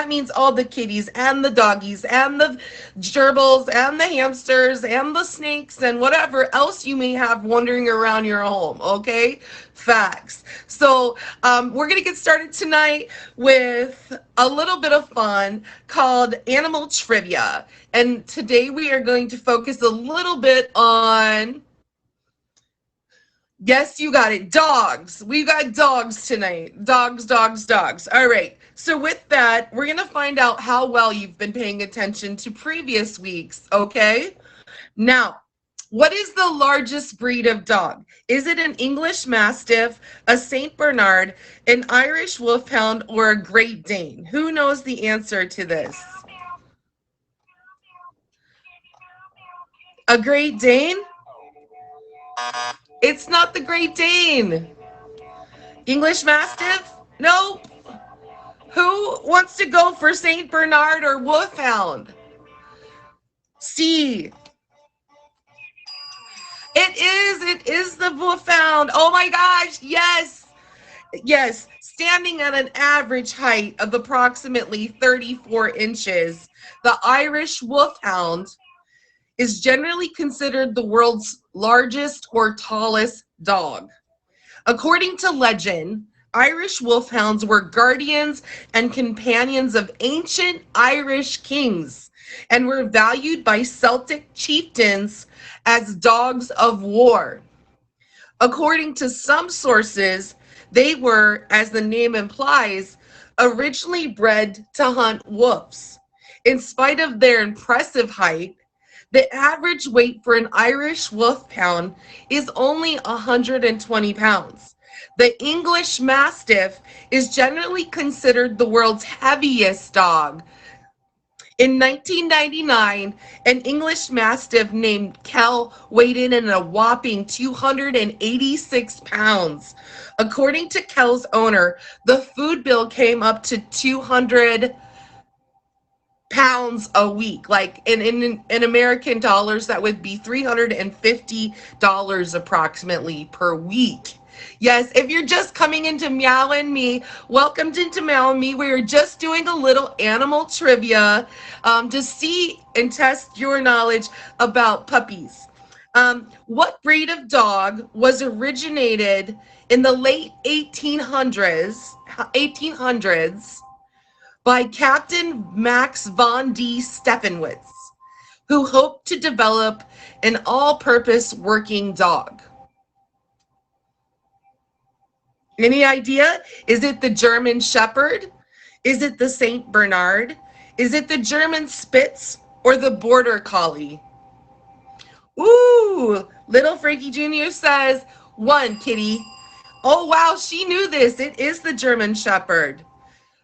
means all the kitties and the doggies and the gerbils and the hamsters and the snakes and whatever else you may have wandering around your home, okay? Facts. So we're going to get started tonight with a little bit of fun called Animal Trivia. And today we are going to focus a little bit on, yes, you got it, dogs. We got dogs tonight. Dogs, dogs, dogs. All right. So with that, we're going to find out how well you've been paying attention to previous weeks, okay? Now, what is the largest breed of dog? Is it an English Mastiff, a Saint Bernard, an Irish Wolfhound, or a Great Dane? Who knows the answer to this? A Great Dane? It's not the Great Dane. English Mastiff? Nope. Who wants to go for Saint Bernard or Wolfhound? C. It is the Wolfhound. Oh my gosh, yes. Yes, standing at an average height of approximately 34 inches, the Irish Wolfhound is generally considered the world's largest or tallest dog. According to legend, Irish Wolfhounds were guardians and companions of ancient Irish kings and were valued by Celtic chieftains as dogs of war. According to some sources, they were, as the name implies, originally bred to hunt wolves. In spite of their impressive height, the average weight for an Irish Wolfhound is only 120 pounds. The English Mastiff is generally considered the world's heaviest dog. In 1999, an English Mastiff named Kel weighed in at a whopping 286 pounds. According to Kel's owner, the food bill came up to 200 pounds a week. Like in American dollars, that would be $350 approximately per week. Yes, if you're just coming into Meow and Me, welcome into Meow and Me. We're just doing a little animal trivia to see and test your knowledge about puppies. What breed of dog was originated in the late 1800s by Captain Max von D. Steffenwitz, who hoped to develop an all-purpose working dog? Any idea? Is it the German Shepherd? Is it the Saint Bernard? Is it the German Spitz or the Border Collie? Ooh, little Frankie Jr. says, one, kitty. Oh, wow, she knew this. It is the German Shepherd.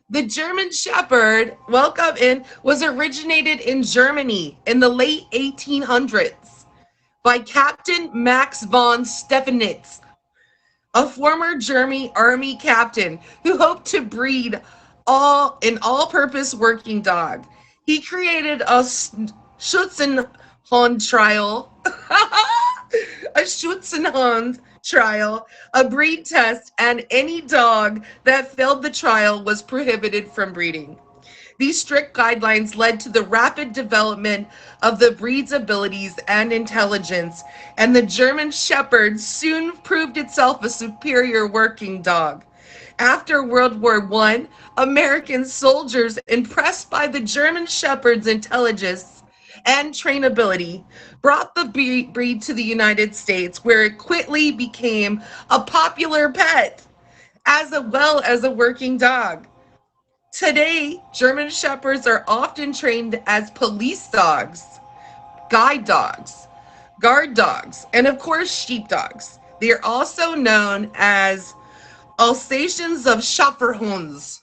The German Shepherd, welcome in, was originated in Germany in the late 1800s by Captain Max von Steffenwitz, a former German army captain who hoped to breed an all-purpose working dog. He created a Schutzenhund trial, a breed test, and any dog that failed the trial was prohibited from breeding. These strict guidelines led to the rapid development of the breed's abilities and intelligence, and the German Shepherd soon proved itself a superior working dog. After World War I, American soldiers, impressed by the German Shepherd's intelligence and trainability, brought the breed to the United States, where it quickly became a popular pet, as well as a working dog. Today, German Shepherds are often trained as police dogs, guide dogs, guard dogs, and of course, sheepdogs. They are also known as Alsatians of Schäferhunds.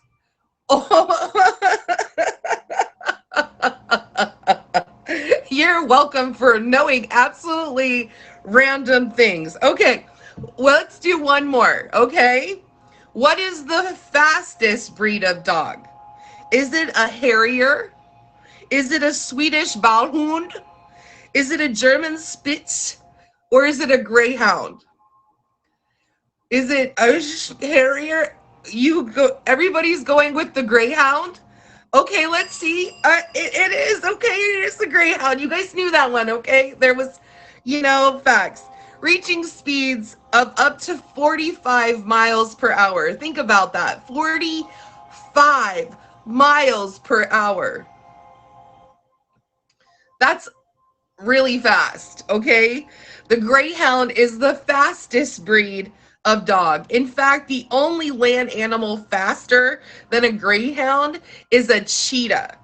You're welcome for knowing absolutely random things. Okay, let's do one more, okay? What is the fastest breed of dog? Is it a Harrier? Is it a Swedish Wolfhound? Is it a German Spitz? Or is it a Greyhound? Is it a Harrier? Everybody's going with the Greyhound? Okay, let's see. It is. Okay, it is the Greyhound. You guys knew that one, okay? There was, facts. Reaching speeds of up to 45 miles per hour. Think about that. 45 miles per hour. That's really fast, okay? The Greyhound is the fastest breed of dog. In fact, the only land animal faster than a Greyhound is a cheetah.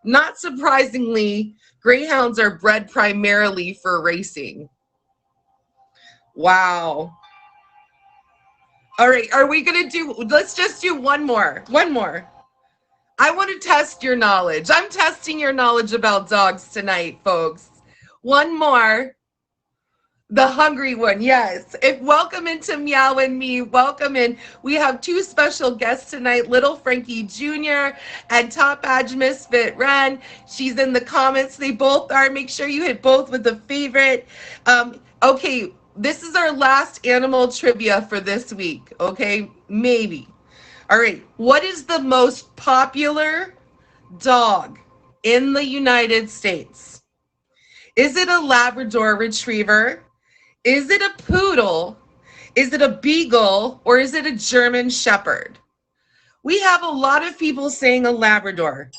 Not surprisingly, Greyhounds are bred primarily for racing. Wow. All right, are we going to let's just do one more. One more. I want to test your knowledge. I'm testing your knowledge about dogs tonight, folks. One more. The hungry one, yes. Welcome into Meow and Me. Welcome in. We have two special guests tonight, Little Frankie Jr. and Top Badge Misfit Ren. She's in the comments. They both are. Make sure you hit both with a favorite. Okay, this is our last animal trivia for this week. Okay, maybe. All right. What is the most popular dog in the United States? Is it a Labrador Retriever? Is it a poodle? Is it a beagle? Or is it a German shepherd? We have a lot of people saying a Labrador.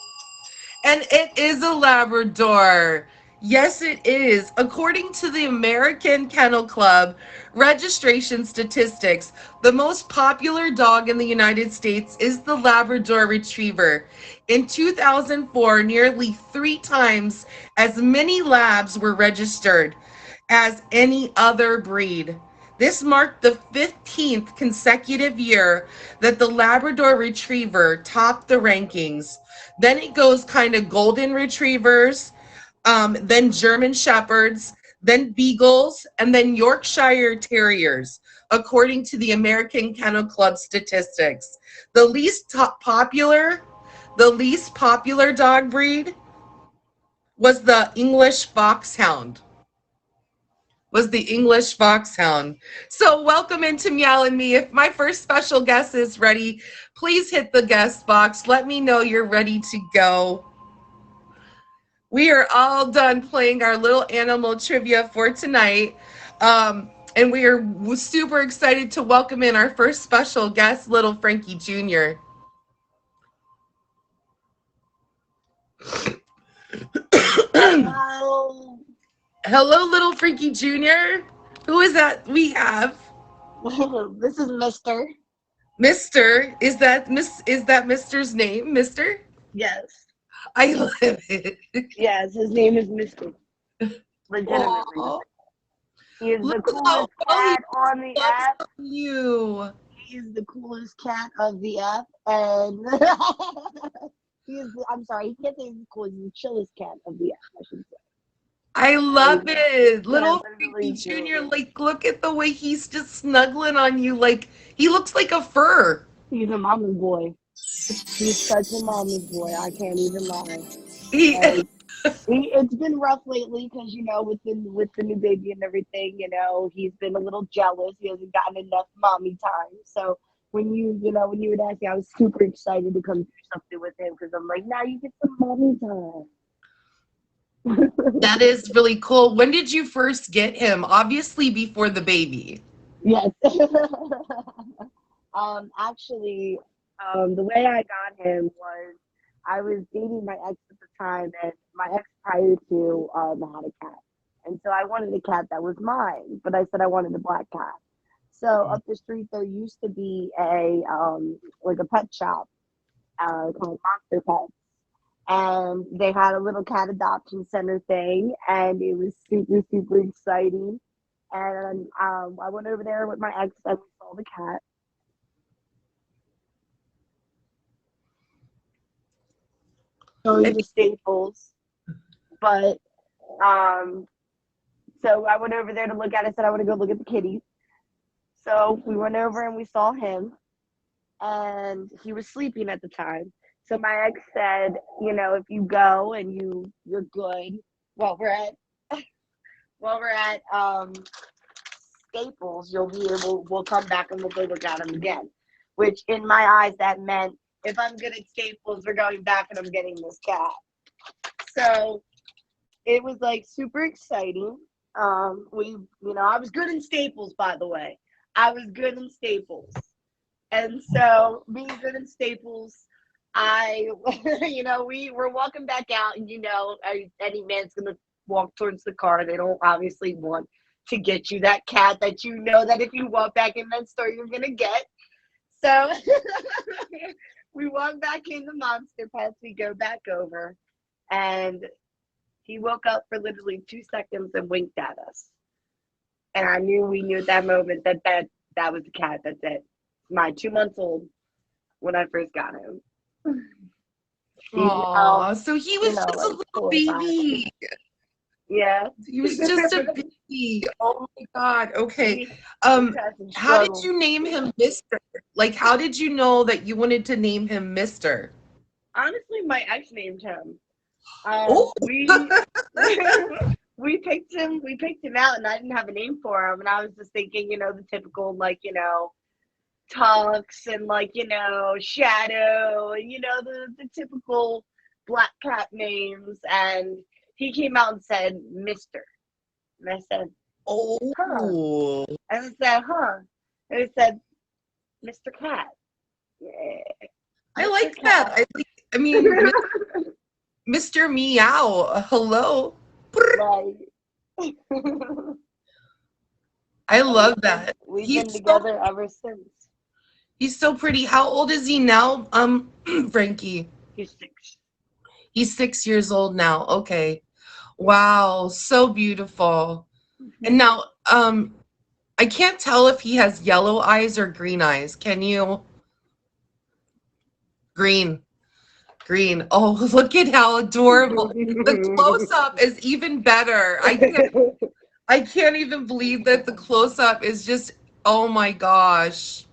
And it is a Labrador. Yes, it is. According to the American Kennel Club registration statistics, the most popular dog in the United States is the Labrador Retriever. In 2004, nearly 3 times as many Labs were registered as any other breed. This marked the 15th consecutive year that the Labrador Retriever topped the rankings. Then it goes kind of golden retrievers, then German shepherds, then beagles, and then Yorkshire terriers, according to the American Kennel Club statistics. The least popular dog breed was the English Foxhound. So welcome into Meow and Me. If my first special guest is ready, please hit the guest box. Let me know you're ready to go. We are all done playing our little animal trivia for tonight. And we are super excited to welcome in our first special guest, Little Frankie Jr. Hello. Hello, Little Frankie Jr. Who is that we have? This is Mr. Mr. Is that Mr.'s name, Mr.? Yes. I love it. Yes, his name is Mr. Legitimately. Aw, He is the look how coolest well he cat on the loves app. you. He is the coolest cat of the app. And I'm sorry, he can't say he's the coolest, he's the chillest cat of the app, I should say. I love it. Yeah, Little literally Frankie do. Jr., like, look at the way he's just snuggling on you. Like, he looks like a fur. He's a mama's boy. He's such a mama's boy. I can't even lie. He, Like, it's been rough lately because with the new baby and everything, he's been a little jealous. He hasn't gotten enough mommy time. So when you would ask me, I was super excited to come do something with him because I'm like, now you get some mommy time. that is really cool. When did you first get him? Obviously before the baby. Yes. Actually, the way I got him was I was dating my ex at the time, and my ex prior to had a cat, and so I wanted a cat that was mine, but I said I wanted a black cat. So up the street there used to be a like a pet shop called Monster Pets, and they had a little cat adoption center thing, and it was super super exciting. And I went over there with my ex and we saw the cat. Going to Staples, but so I went over there to look at it. Said I want to go look at the kitties. So we went over and we saw him, and he was sleeping at the time. So my ex said, if you go and you're good, while we're at Staples, we'll come back and we'll go look at him again. Which in my eyes that meant if I'm good at Staples, we're going back and I'm getting this cat. So it was like super exciting. I was good in Staples, by the way. I was good in Staples. And so being good in Staples, we were walking back out, and any man's gonna walk towards the car. They don't obviously want to get you that cat that you know that if you walk back in that store you're gonna get. So we walk back in the Monster Pets. We go back over, and he woke up for literally 2 seconds and winked at us. And we knew at that moment that was the cat. That's it. My 2 months old when I first got him. Aww, so he was just a like little baby. Yeah. He was just a baby. Oh my God. Okay. How did you name him Mr.? Like, how did you know that you wanted to name him Mr.? Honestly, my ex named him. Oh. We picked him out, and I didn't have a name for him, and I was just thinking, the typical, Tux and Shadow, and the typical black cat names. And he came out and said Mr. And I said, oh, huh. And I said, huh. And he said, Mr. Cat. Yeah. I like that. I mean, Mr. Meow. Hello. Right. I love that. We've been together ever since. He's so pretty. How old is he now, Frankie? He's 6. He's 6 years old now. Okay. Wow, so beautiful. And now, I can't tell if he has yellow eyes or green eyes. Can you? Green. Oh, look at how adorable. The close-up is even better. I can't even believe that the close-up is just, oh my gosh.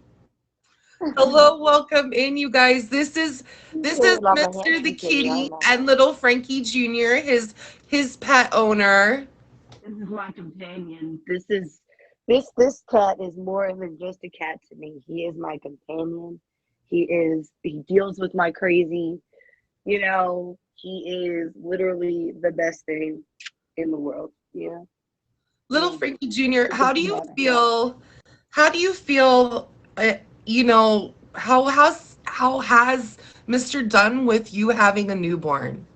Hello, welcome in, you guys. This is Mr. the Kitty and little Frankie Jr., his pet owner. This is my companion. This cat is more than just a cat to me. He is my companion. He deals with my crazy. He is literally the best thing in the world. Yeah. Little Frankie Jr., how do you feel? How has Mr. done with you having a newborn?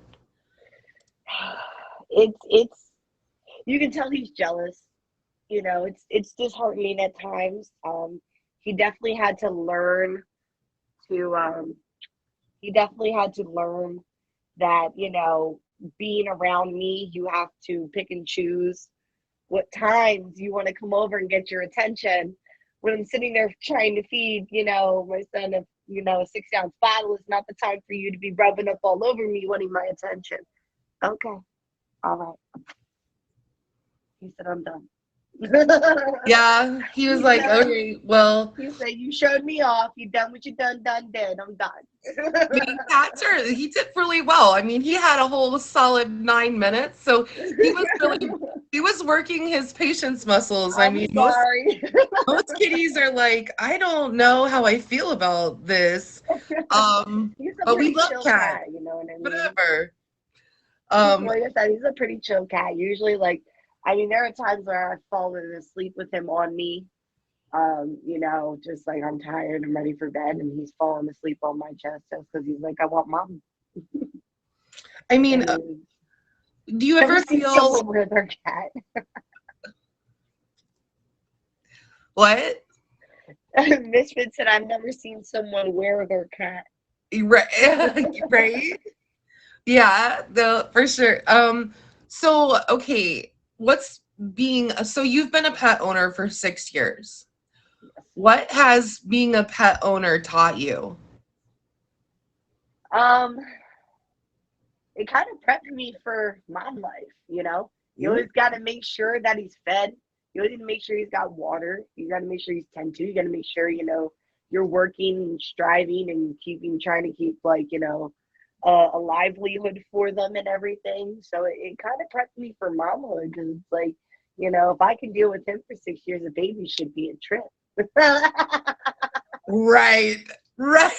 It's you can tell he's jealous. It's disheartening at times. He definitely had to learn that, being around me, you have to pick and choose what times you want to come over and get your attention. When I'm sitting there trying to feed, my son a 6-ounce bottle, is not the time for you to be rubbing up all over me wanting my attention. Okay. All right. He said, I'm done. Yeah, he was like, okay, well. He said, you showed me off. You done what you done, did. I'm done. He did really well. I mean, he had a whole solid 9 minutes, so he was working his patience muscles. I mean, most kitties are like, I don't know how I feel about this. But we love cat. You know what I mean? Whatever. Like I said, he's a pretty chill cat. Usually, there are times where I've fallen asleep with him on me. Just like I'm tired, I'm ready for bed, and he's falling asleep on my chest just because he's like, I want mom. I mean, do you ever feel someone with their cat? What? Misfit said, I've never seen someone wear their cat. Right. Right? Yeah, for sure. So okay, so you've been a pet owner for 6 years. What has being a pet owner taught you? It kind of prepped me for mom life, You always got to make sure that he's fed. You always got to make sure he's got water. You got to make sure he's tended to. You got to make sure, you're working and striving and trying to keep, a livelihood for them and everything. So it kind of prepped me for mamahood, because it's like, if I can deal with him for 6 years, a baby should be a trip. Right. Right.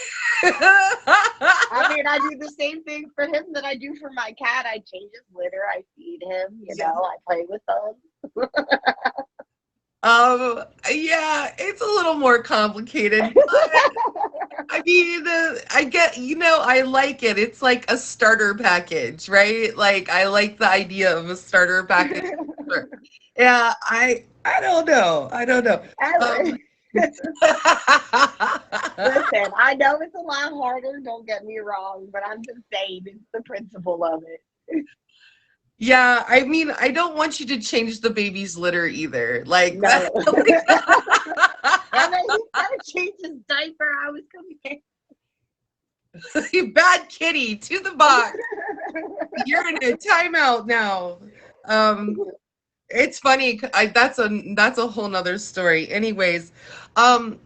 I mean, I do the same thing for him that I do for my cat. I change his litter, I feed him, Yeah. I play with him. Yeah, it's a little more complicated. I mean, I get, I like it. It's like a starter package, right? Like I like the idea of a starter package. Sure. Yeah, I don't know. I don't know. Um Listen, I know it's a lot harder, don't get me wrong, but I'm just saying it's the principle of it. Yeah, I mean, I don't want you to change the baby's litter either. Like that. No. And then he's gotta change his diaper. I was confused. Bad kitty to the box. You're in a timeout now. Um, it's funny. That's a whole nother story. Anyways, um,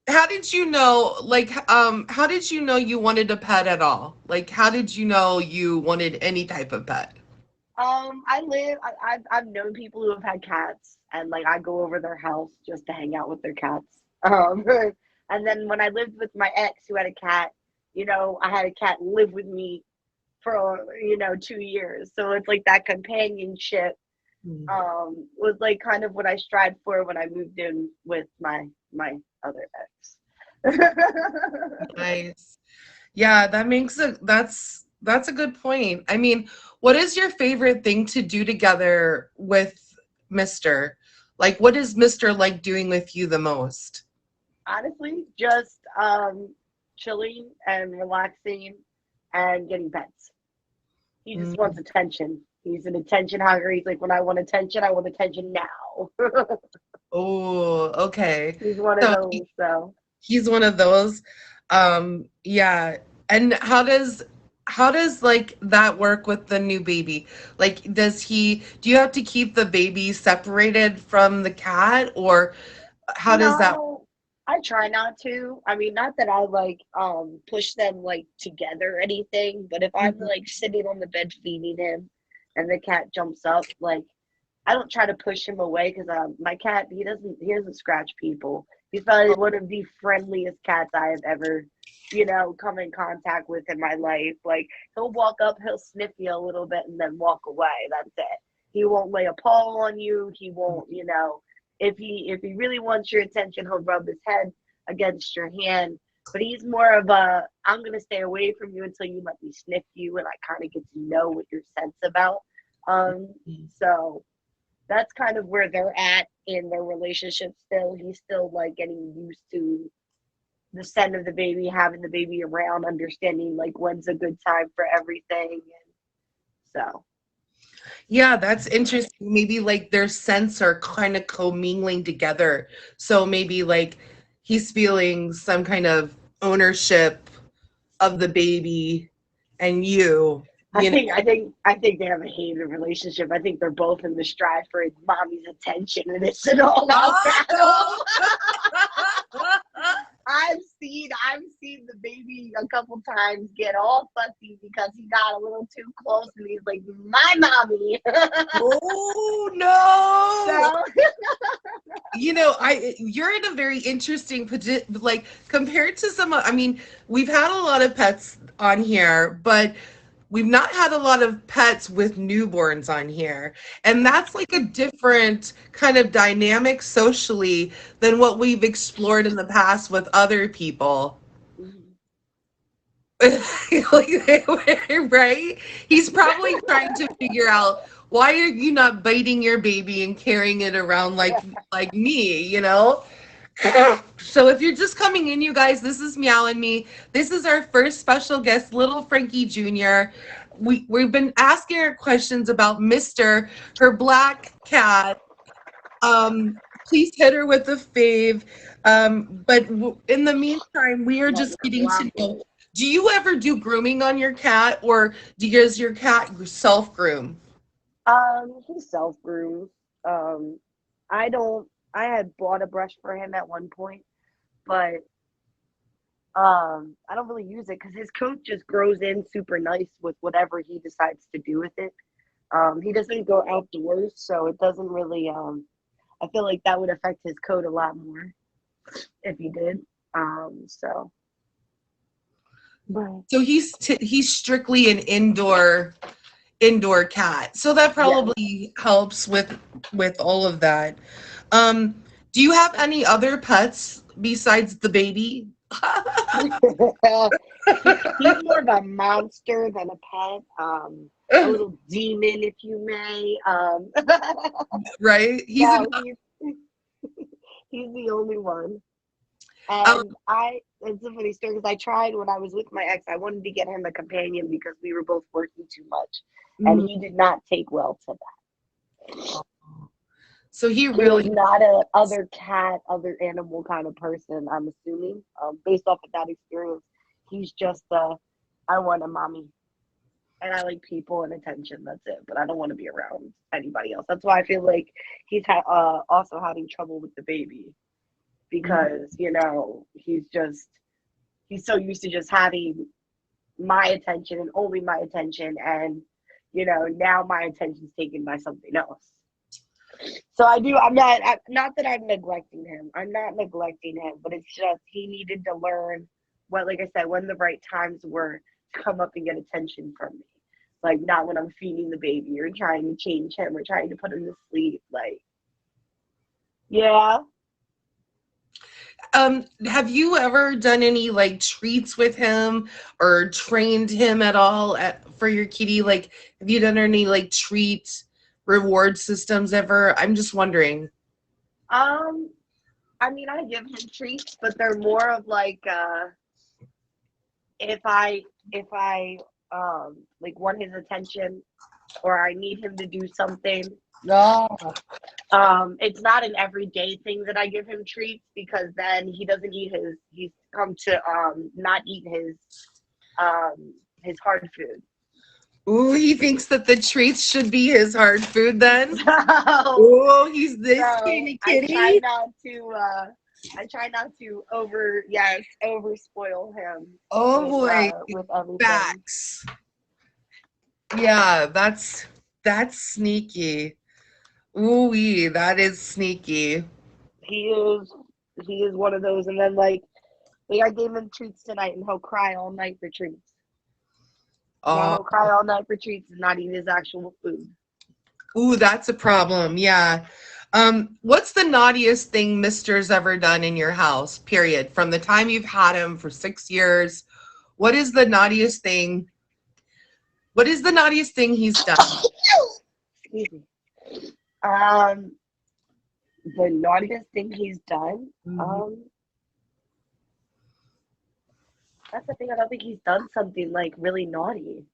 how did you know? Like, how did you know you wanted a pet at all? Like, how did you know you wanted any type of pet? I've known people who have had cats, and like I go over their house just to hang out with their cats. Um, and then when I lived with my ex who had a cat, I had a cat live with me for 2 years. So it's like that companionship was like kind of what I strived for when I moved in with my other ex. Nice. Yeah, that's a good point. I mean, what is your favorite thing to do together with Mr.? Like, what is Mr. like doing with you the most? Honestly, just chilling and relaxing and getting pets. He just wants Mm. attention. He's an attention hugger. He's like, when I want attention now. Oh, okay. He's one of So those. So he's one of those. Yeah. And how does like that work with the new baby? Like, do you have to keep the baby separated from the cat, or how does that? no, I try not to. I mean, not that I like push them like together or anything, but if I'm Mhm. like sitting on the bed feeding him and the cat jumps up, like I don't try to push him away because my cat he doesn't scratch people. He's probably one of the friendliest cats I have ever come in contact with in my life. Like he'll walk up, he'll sniff you a little bit, and then walk away. That's it. He won't lay a paw on you. He won't, if he really wants your attention, he'll rub his head against your hand. But he's more of a I'm gonna stay away from you until you let me sniff you, and I kind of get to know what your scent's about. So that's kind of where they're at in their relationship still. He's still like getting used to the scent of the baby, having the baby around, understanding like when's a good time for everything. And so, Yeah, that's interesting. Maybe like their scents are kind of commingling together. So maybe like he's feeling some kind of ownership of the baby and you, I you know. think I think I think they have a hated relationship. I think they're both in the strive for mommy's attention, and it's an all-out battle. Oh! I've seen the baby a couple times get all fussy because he got a little too close, and he's like, "My mommy." Oh no. So You're in a very interesting position, like compared to I mean, we've had a lot of pets on here, but we've not had a lot of pets with newborns on here. And that's like a different kind of dynamic socially than what we've explored in the past with other people. Right? He's probably trying to figure out, why are you not biting your baby and carrying it around like me, you know? So if you're just coming in, you guys, this is Meow and Me. This is our first special guest, little Frankie Jr. We've been asking her questions about Mister, her black cat. Please hit her with a fave. But in the meantime, we are love just her getting to black know. one. Do you ever do grooming on your cat, or does your cat self groom? He self grooms. Um, I don't. I had bought a brush for him at one point, but I don't really use it because his coat just grows in super nice with whatever he decides to do with it. He doesn't go outdoors, so it doesn't really. I feel like that would affect his coat a lot more if he did. So, but So he's strictly an indoor cat. So that yeah. probably helps with all of that. Um, do you have any other pets besides the baby? He's more of a monster than a pet. A little demon, if you may. Right? He's No, he's the only one. um, And it's a funny story because I tried when I was with my ex, I wanted to get him a companion because we were both working too much. And mm, he did not take well to that. so he He was really not a other cat, other animal kind of person, I'm assuming. Based off of that experience, he's just I want a mommy. And I like people and attention. That's it. But I don't want to be around anybody else. That's why I feel like he's also having trouble with the baby because he's so used to just having my attention and only my attention, and now my attention's taken by something else. So not that I'm neglecting him. I'm not neglecting him, but it's just he needed to learn what, like I said, when the right times were to come up and get attention from me. Like not when I'm feeding the baby or trying to change him or trying to put him to sleep. Like, yeah. Have you ever done any like treats with him or trained him at all for your kitty? Like, have you done any like treat reward systems ever? I'm just wondering. Um, I mean, I give him treats, but they're more of like if I like want his attention or I need him to do something. No. It's not an everyday thing that I give him treats because then he doesn't eat he's come to not eat his hard food. Ooh, he thinks that the treats should be his hard food then. So, Oh, he's this so skinny I try kitty. not to over spoil him Oh boy, with everything. facts. Yeah, that's sneaky. Ooh, that is sneaky. He is he is one of those, and then like I gave him treats tonight and he'll cry all night for treats. Now Oh, he'll cry all night for treats and not eat his actual food. ooh, that's a problem. Yeah. What's the naughtiest thing Mister's ever done in your house? Period. From the time you've had him for 6 years, what is the naughtiest thing? What is the naughtiest thing he's done? Excuse me. Um, the naughtiest thing he's done. Mhm. That's the thing. I don't think he's done something like really naughty.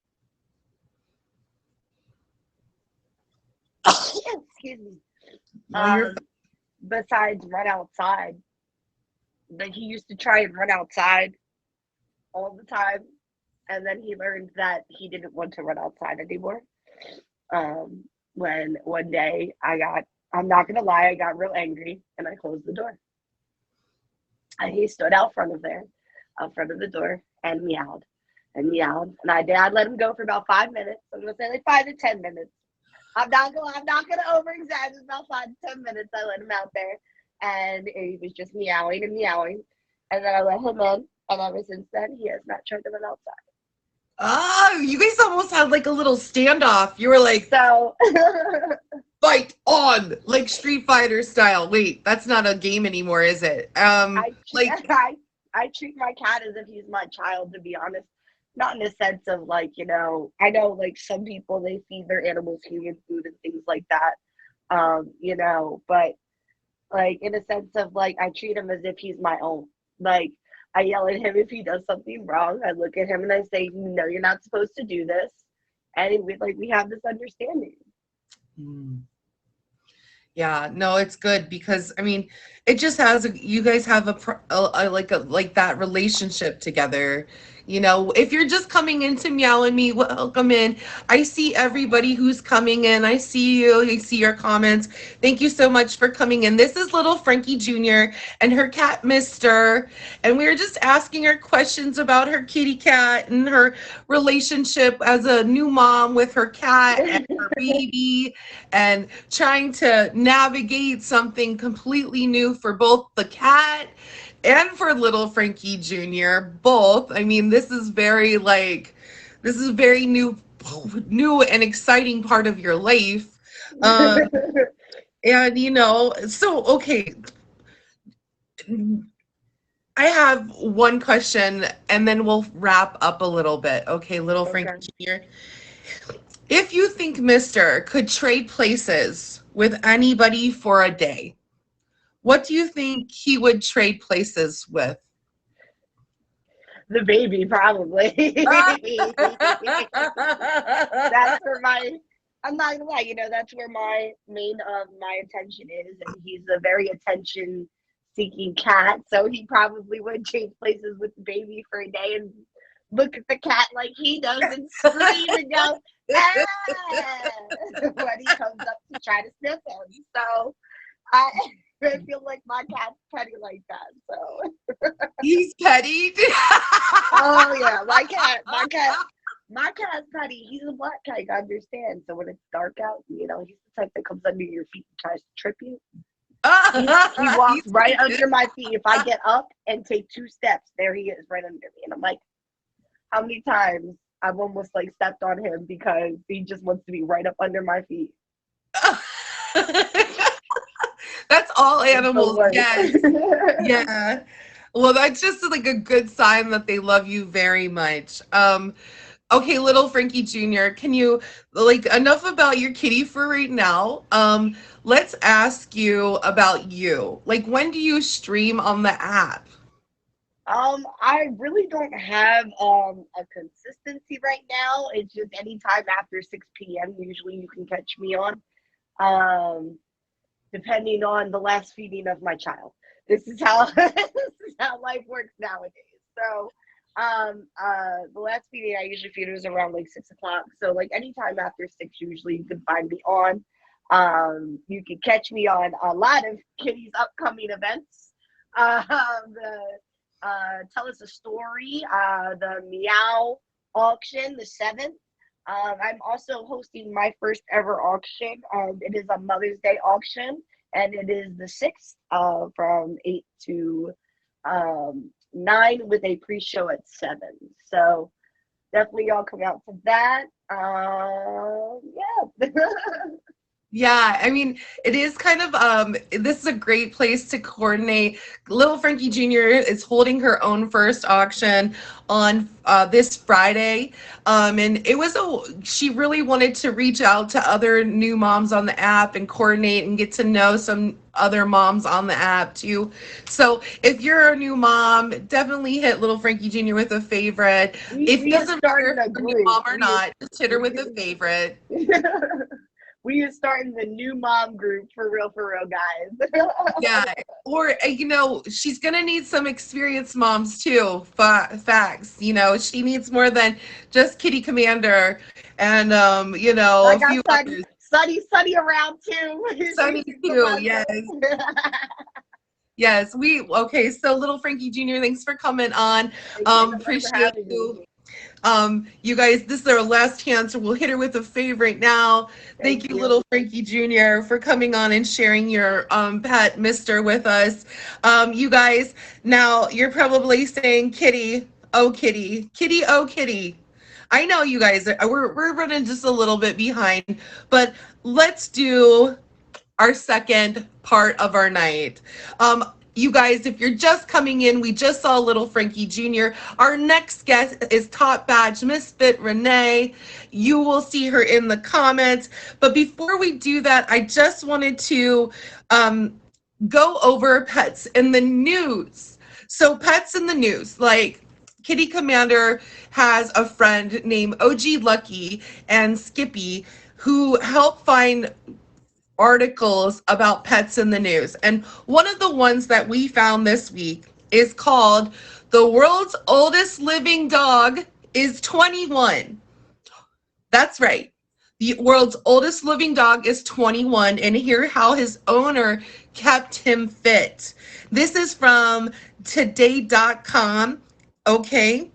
Excuse me. No, you're. Besides run outside, like he used to try and run outside all the time, and then he learned that he didn't want to run outside anymore. When one day I'm not gonna lie, I got real angry and I closed the door. And he stood out front of the door and meowed and meowed. And I let him go for about 5 minutes. I'm gonna say like 5 to 10 minutes. I'm not gonna over exaggerate. About 5 to 10 minutes I let him out there. And he was just meowing and meowing. And then I let him in, and ever since then he has not tried to run outside. Oh, you guys almost had like a little standoff. You were like, So fight on, like Street Fighter style. Wait, that's not a game anymore, is it? Like, I treat my cat as if he's my child, to be honest. Not in the sense of like, I know like some people they feed their animals human food and things like that. But like in a sense of like I treat him as if he's my own. Like I yell at him if he does something wrong. I look at him and I say, no, you're not supposed to do this. And we have this understanding. yeah, no, it's good because I mean, it just has you guys have like that relationship together. If you're just coming into Meow and Me, welcome in. I see everybody who's coming in. I see you. I see your comments. Thank you so much for coming in. This is little Frankie Jr. and her cat, Mister. And we were just asking her questions about her kitty cat and her relationship as a new mom with her cat and her baby and trying to navigate something completely new for both the cat and for little Frankie Jr. both. I mean, this is very new and exciting part of your life. Um, and so okay, I have one question and then we'll wrap up a little bit. Okay, little Frankie Okay. Jr. If you think Mister could trade places with anybody for a day, what do you think he would trade places with? The baby, probably. That's where my I'm not gonna lie, that's where my main my attention is, and he's a very attention seeking cat, so he probably would change places with the baby for a day and look at the cat like he does and scream and go ah when he comes up to try to sniff him. So I I feel like my cat's petty like that. So He's petty. oh yeah, my cat's petty. He's a black cat, you understand. So when it's dark out, he's the type that comes under your feet and tries to trip you. He walks right under my feet. If I get up and take 2 steps, there he is right under me. And I'm like, how many times I've almost like stepped on him because he just wants to be right up under my feet. That's all animals. So Yes. Yeah. Well, that's just like a good sign that they love you very much. Okay, little Frankie Jr., can you enough about your kitty for right now? Let's ask you about you. Like, when do you stream on the app? I really don't have a consistency right now. It's just anytime after 6 p.m. usually you can catch me on. Um, Depending on the last feeding of my child. This is how this is how life works nowadays. So the last feeding I usually feed was around like 6 o'clock. So like anytime after 6 usually you can find me on. You can catch me on a lot of Kitty's upcoming events. The Tell Us a Story, the Meow auction, the 7th. I'm also hosting my first ever auction. It is a Mother's Day auction, and it is the 6th from 8 to 9 with a pre-show at 7. So definitely y'all come out to that. Yeah. Yeah, I mean, it is kind of this is a great place to coordinate. Little Frankie Jr. is holding her own first auction on this Friday. And she really wanted to reach out to other new moms on the app and coordinate and get to know some other moms on the app too. So if you're a new mom, definitely hit Little Frankie Jr. with a favorite. It doesn't matter if you're a new mom or not, just hit her with a favorite. We are starting the new mom group for real, guys. Yeah, or she's gonna need some experienced moms too. Facts, she needs more than just Kitty Commander, and I a got few others. Sunny around too. Sunny too, yes. Yes, okay. So little Frankie Jr., thanks for coming on. Appreciate you. You guys, this is our last chance, so we'll hit her with a favorite now. Thank you, little Frankie Jr., for coming on and sharing your pet Mister with us. You guys, now you're probably saying, Kitty, oh Kitty, Kitty, oh Kitty. I know you guys, we're running just a little bit behind, but let's do our second part of our night. You guys, if you're just coming in, we just saw little Frankie Jr. Our next guest is Top Badge Misfit Renee. You will see her in the comments. But before we do that, I just wanted to go over pets in the news. So pets in the news, like Kitty Commander has a friend named OG Lucky and Skippy who help find articles about pets in the news. And one of the ones that we found this week is called "The World's Oldest Living Dog is 21." That's right. The world's oldest living dog is 21, and hear how his owner kept him fit. This is from today.com. Okay.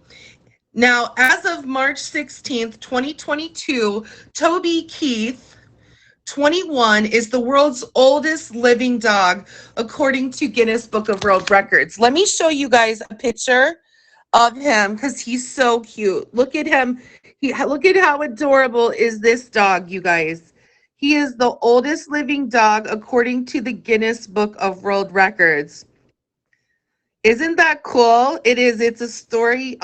Now, as of March 16th, 2022, Toby Keith 21 is the world's oldest living dog, according to Guinness Book of World Records. Let me show you guys a picture of him because he's so cute. Look at him. Look at how adorable is this dog, you guys. He is the oldest living dog according to the Guinness Book of World Records. Isn't that cool? It is. It's a story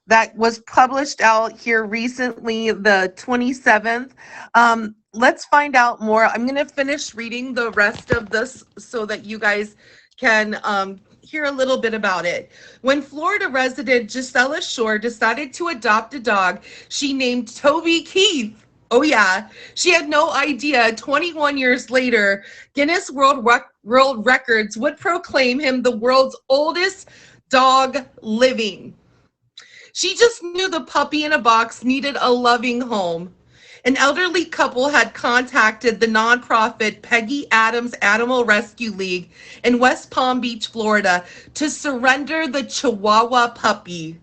that was published out here recently, the 27th. Let's find out more. I'm going to finish reading the rest of this so that you guys can hear a little bit about it. When Florida resident Gisela Shore decided to adopt a dog, she named Toby Keith. Oh, yeah. She had no idea 21 years later, Guinness World Records would proclaim him the world's oldest dog living. She just knew the puppy in a box needed a loving home. An elderly couple had contacted the nonprofit Peggy Adams Animal Rescue League in West Palm Beach, Florida, to surrender the Chihuahua puppy.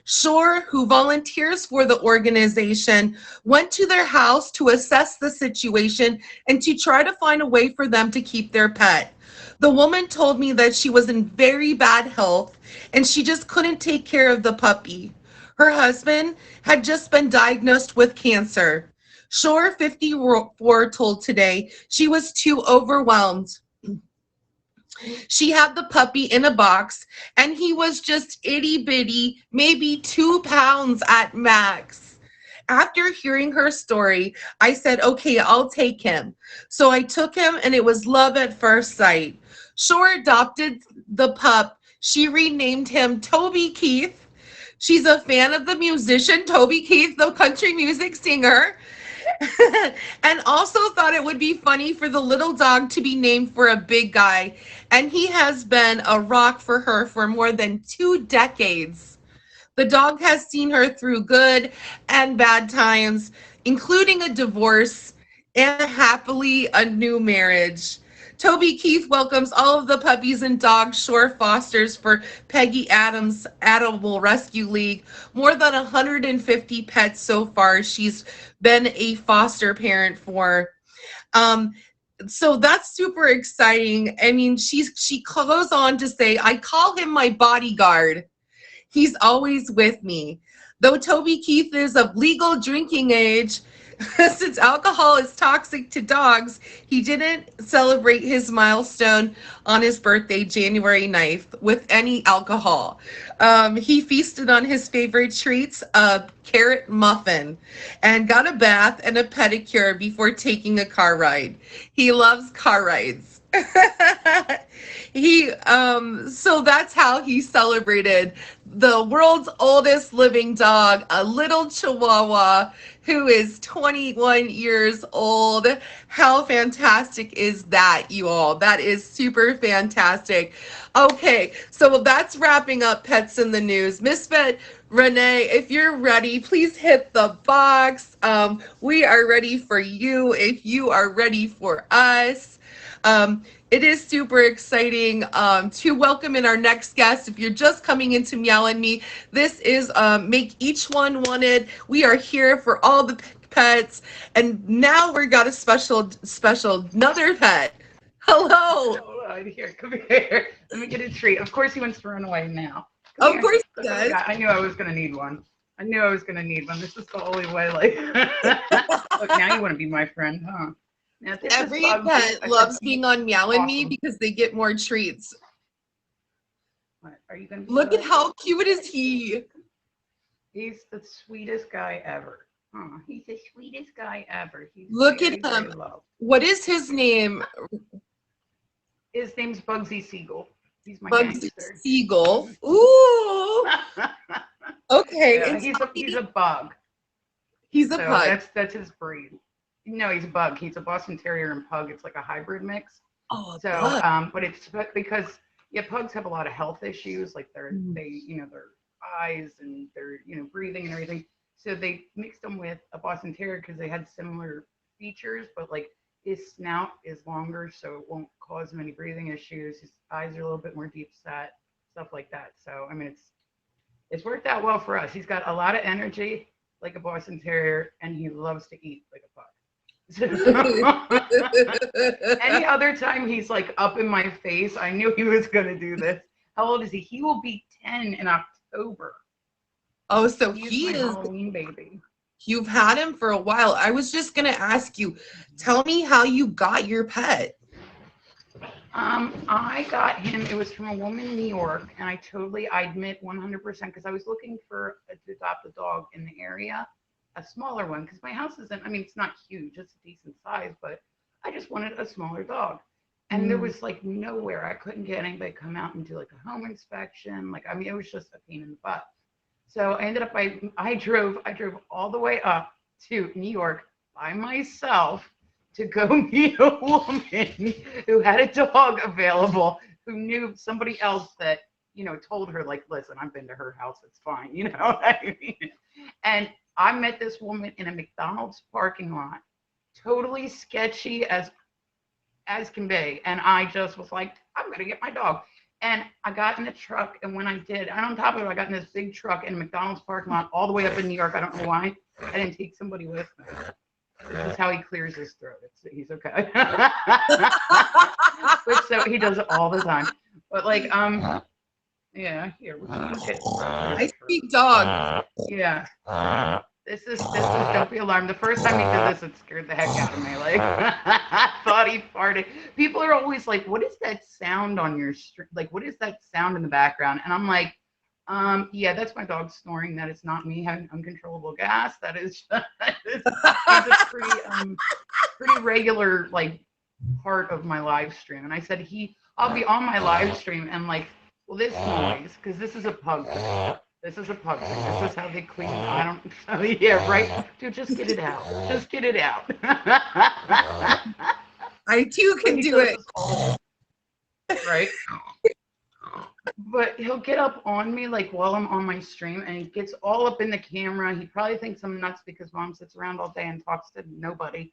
Shore, who volunteers for the organization, went to their house to assess the situation and to try to find a way for them to keep their pet. The woman told me that she was in very bad health and she just couldn't take care of the puppy. Her husband had just been diagnosed with cancer. Shore, 54, told Today she was too overwhelmed. She had the puppy in a box, and he was just itty bitty, maybe 2 pounds at max. After hearing her story, I said, okay, I'll take him. So I took him, and it was love at first sight. Shore adopted the pup. She renamed him Toby Keith. She's a fan of the musician Toby Keith, the country music singer. And also thought it would be funny for the little dog to be named for a big guy. And he has been a rock for her for more than 2 decades. The dog has seen her through good and bad times, including a divorce and happily a new marriage. Toby Keith welcomes all of the puppies and dogs Shore fosters for Peggy Adams Animal Rescue League. More than 150 pets so far she's been a foster parent for. So that's super exciting. I mean, she goes on to say, I call him my bodyguard. He's always with me. Though Toby Keith is of legal drinking age, since alcohol is toxic to dogs, he didn't celebrate his milestone on his birthday, January 9th, with any alcohol. He feasted on his favorite treats, a carrot muffin, and got a bath and a pedicure before taking a car ride. He loves car rides. So that's how he celebrated the world's oldest living dog, a little Chihuahua who is 21 years old. How fantastic is that, you all? That is super fantastic. Okay, so that's wrapping up Pets in the News. Misfit Renee, if you're ready, please hit the box. We are ready for you if you are ready for us. It is super exciting to welcome in our next guest. If you're just coming into Meow and Me, this is Make Each One Wanted. We are here for all the pets, and now we got a special another pet. Hello. Oh, right here, come here. Let me get a treat. Of course, he wants to run away now. Of course he does. I knew I was gonna need one. This is the only way. Like, look, now you want to be my friend, huh? Now, every pet loves being on Meow and Me because they get more treats. What, are you gonna look at how cute is he? He's the sweetest guy ever. He's the sweetest guy ever. He's look at him. What is his name? His name's Bugsy Siegel. He's my Bugsy gangster. Siegel. Ooh. Okay. Yeah, he's a bug. He's a pug. That's his breed. No, he's a bug. He's a Boston Terrier and pug. It's like a hybrid mix. Oh, so but it's because pugs have a lot of health issues, like their eyes and their breathing and everything. So they mixed them with a Boston Terrier because they had similar features, but like his snout is longer, so it won't cause him any breathing issues. His eyes are a little bit more deep set, stuff like that. So I mean, it's worked out well for us. He's got a lot of energy, like a Boston Terrier, and he loves to eat like a pug. Any other time he's like up in my face, I knew he was going to do this. How old is he? He will be 10 in October. Oh, so He's he my is, Halloween baby. you've had him for a while. I was just going to ask you, tell me how you got your pet. I got him, it was from a woman in New York, and I admit 100%, because I was looking to adopt a dog in the area, a smaller one, because my house isn't, I mean, it's not huge, it's a decent size, but I just wanted a smaller dog. And there was like nowhere, I couldn't get anybody to come out and do like a home inspection. Like, I mean, it was just a pain in the butt. So I ended up, I drove all the way up to New York by myself to go meet a woman who had a dog available, who knew somebody else that, you know, told her, like, listen, I've been to her house, it's fine, you know what I mean? And I met this woman in a McDonald's parking lot, totally sketchy as can be. And I just was like, I'm gonna get my dog. And I got in the truck, and when I did, and on top of it, I got in this big truck in a McDonald's parking lot all the way up in New York. I don't know why. I didn't take somebody with me. This is how he clears his throat. He's okay. But so he does it all the time. But like, yeah, here. I speak dog. Yeah. This is, don't be alarmed. The first time he did this, it scared the heck out of me. Like, I thought he farted. People are always like, what is that sound on your street? Like, what is that sound in the background? And I'm like, yeah, that's my dog snoring. That is not me having uncontrollable gas. That is, it's a pretty regular, like, part of my live stream. And I said, I'll be on my live stream and like, well, this noise, because this is a pug. This is a pug thing. This is how they clean. I don't. Yeah, right. Dude, just get it out. Just get it out. I too can do it. Right. But he'll get up on me like while I'm on my stream, and he gets all up in the camera. He probably thinks I'm nuts because mom sits around all day and talks to nobody.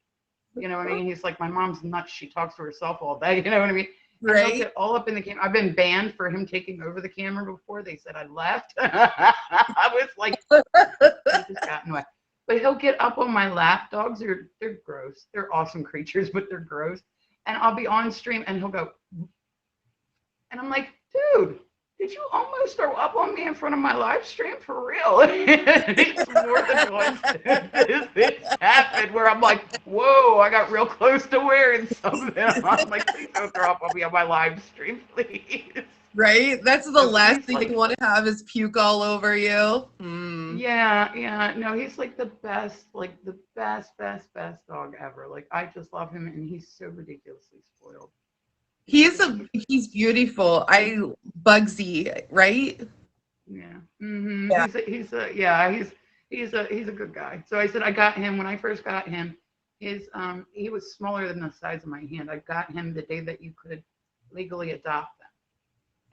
You know what I mean? He's like, my mom's nuts. She talks to herself all day. You know what I mean? Right. He'll get all up in the camera. I've been banned for him taking over the camera before. They said I left. I was like, I just got in the way. But he'll get up on my lap. Dogs they're gross. They're awesome creatures, but they're gross. And I'll be on stream, and he'll go, and I'm like, dude, did you almost throw up on me in front of my live stream for real? It's more than once this happened where I'm like, whoa, I got real close to wearing something. I'm like, please don't throw up on me on my live stream, please. Right? That's the last thing you want to have is puke all over you. Yeah. No, he's like the best dog ever. Like, I just love him, and he's so ridiculously spoiled. He's beautiful. Bugsy, right? Yeah. Mm-hmm. Yeah. He's a good guy. So I said I got him when I first got him. He was smaller than the size of my hand. I got him the day that you could legally adopt them.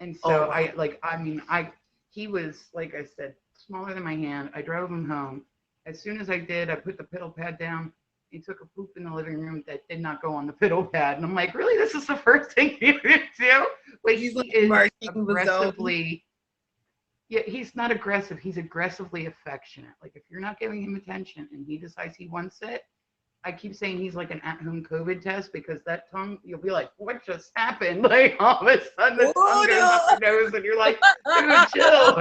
And so he was, like I said, smaller than my hand. I drove him home. As soon as I did, I put the piddle pad down. He took a poop in the living room that did not go on the piddle pad. And I'm like, really? This is the first thing you do? But he's like aggressively, yeah, he's not aggressive. He's aggressively affectionate. Like, if you're not giving him attention and he decides he wants it, I keep saying he's like an at-home COVID test, because that tongue, you'll be like, what just happened? Like, all of a sudden the tongue goes up your nose and you're like, dude, chill.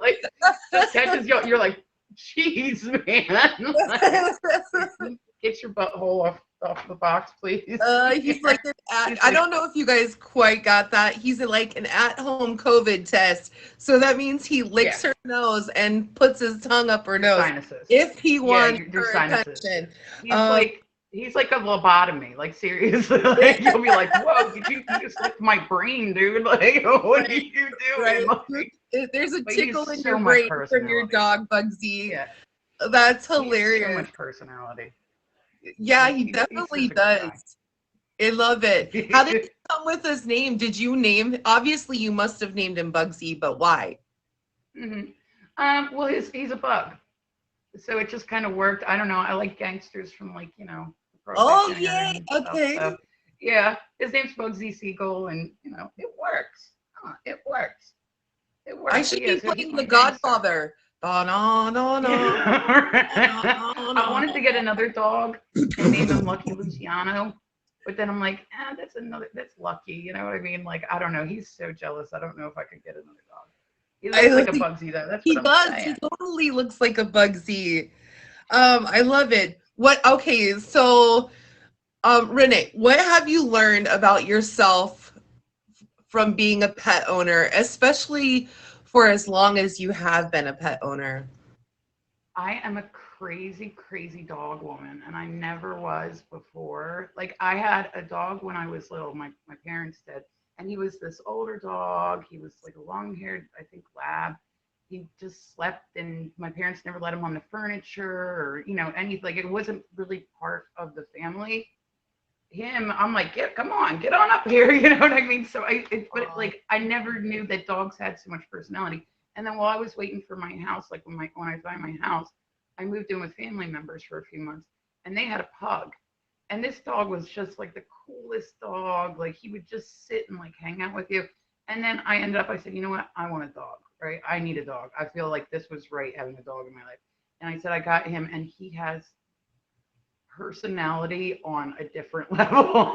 Like, just catches you, you're like, jeez, man. Like, get your butthole off the box, please. He's like I don't know if you guys quite got that. He's like an at-home COVID test. So that means he licks her nose and puts his tongue up her nose. Sinuses. If he wants her attention. He's like a lobotomy, like, seriously. Like, you'll be like, whoa, you just licked my brain, dude. Like, what are you doing? Right. Like, there's a tickle in your brain from your dog, Bugsy. Yeah. That's hilarious. He has so much personality. Yeah, he definitely does. I love it. How did he come with his name? Did you name? Obviously, you must have named him Bugsy, but why? Mm-hmm. Well, he's a bug, so it just kind of worked. I don't know. I like gangsters from, like, you know. Oh yeah. Okay. So, yeah, his name's Bugsy Siegel, and you know, it works. It works. I should be playing The Godfather. Oh, no, no, no. No, I wanted to get no. another dog and name him Lucky Luciano, but then I'm like, that's Lucky. You know what I mean? Like, I don't know. He's so jealous. I don't know if I could get another dog. He I looks like a like, Bugsy though. That's what he I'm does. He saying. totally looks like a Bugsy. I love it. What, okay, so Renee, what have you learned about yourself from being a pet owner, especially for as long as you have been a pet owner? I am a crazy, crazy dog woman, and I never was before. Like, I had a dog when I was little. My parents did, and he was this older dog. He was like a long-haired, I think, lab. He just slept, and my parents never let him on the furniture or anything. Like, it wasn't really part of the family. Him, I'm like, come on, get on up here. You know what I mean? So but like, I never knew that dogs had so much personality. And then while I was waiting for my house, like when I find my house, I moved in with family members for a few months, and they had a pug, and this dog was just like the coolest dog. Like, he would just sit and like hang out with you. And then I said, you know what? I want a dog, right? I need a dog. I feel like this was right having a dog in my life. And I said, I got him, and he has personality on a different level.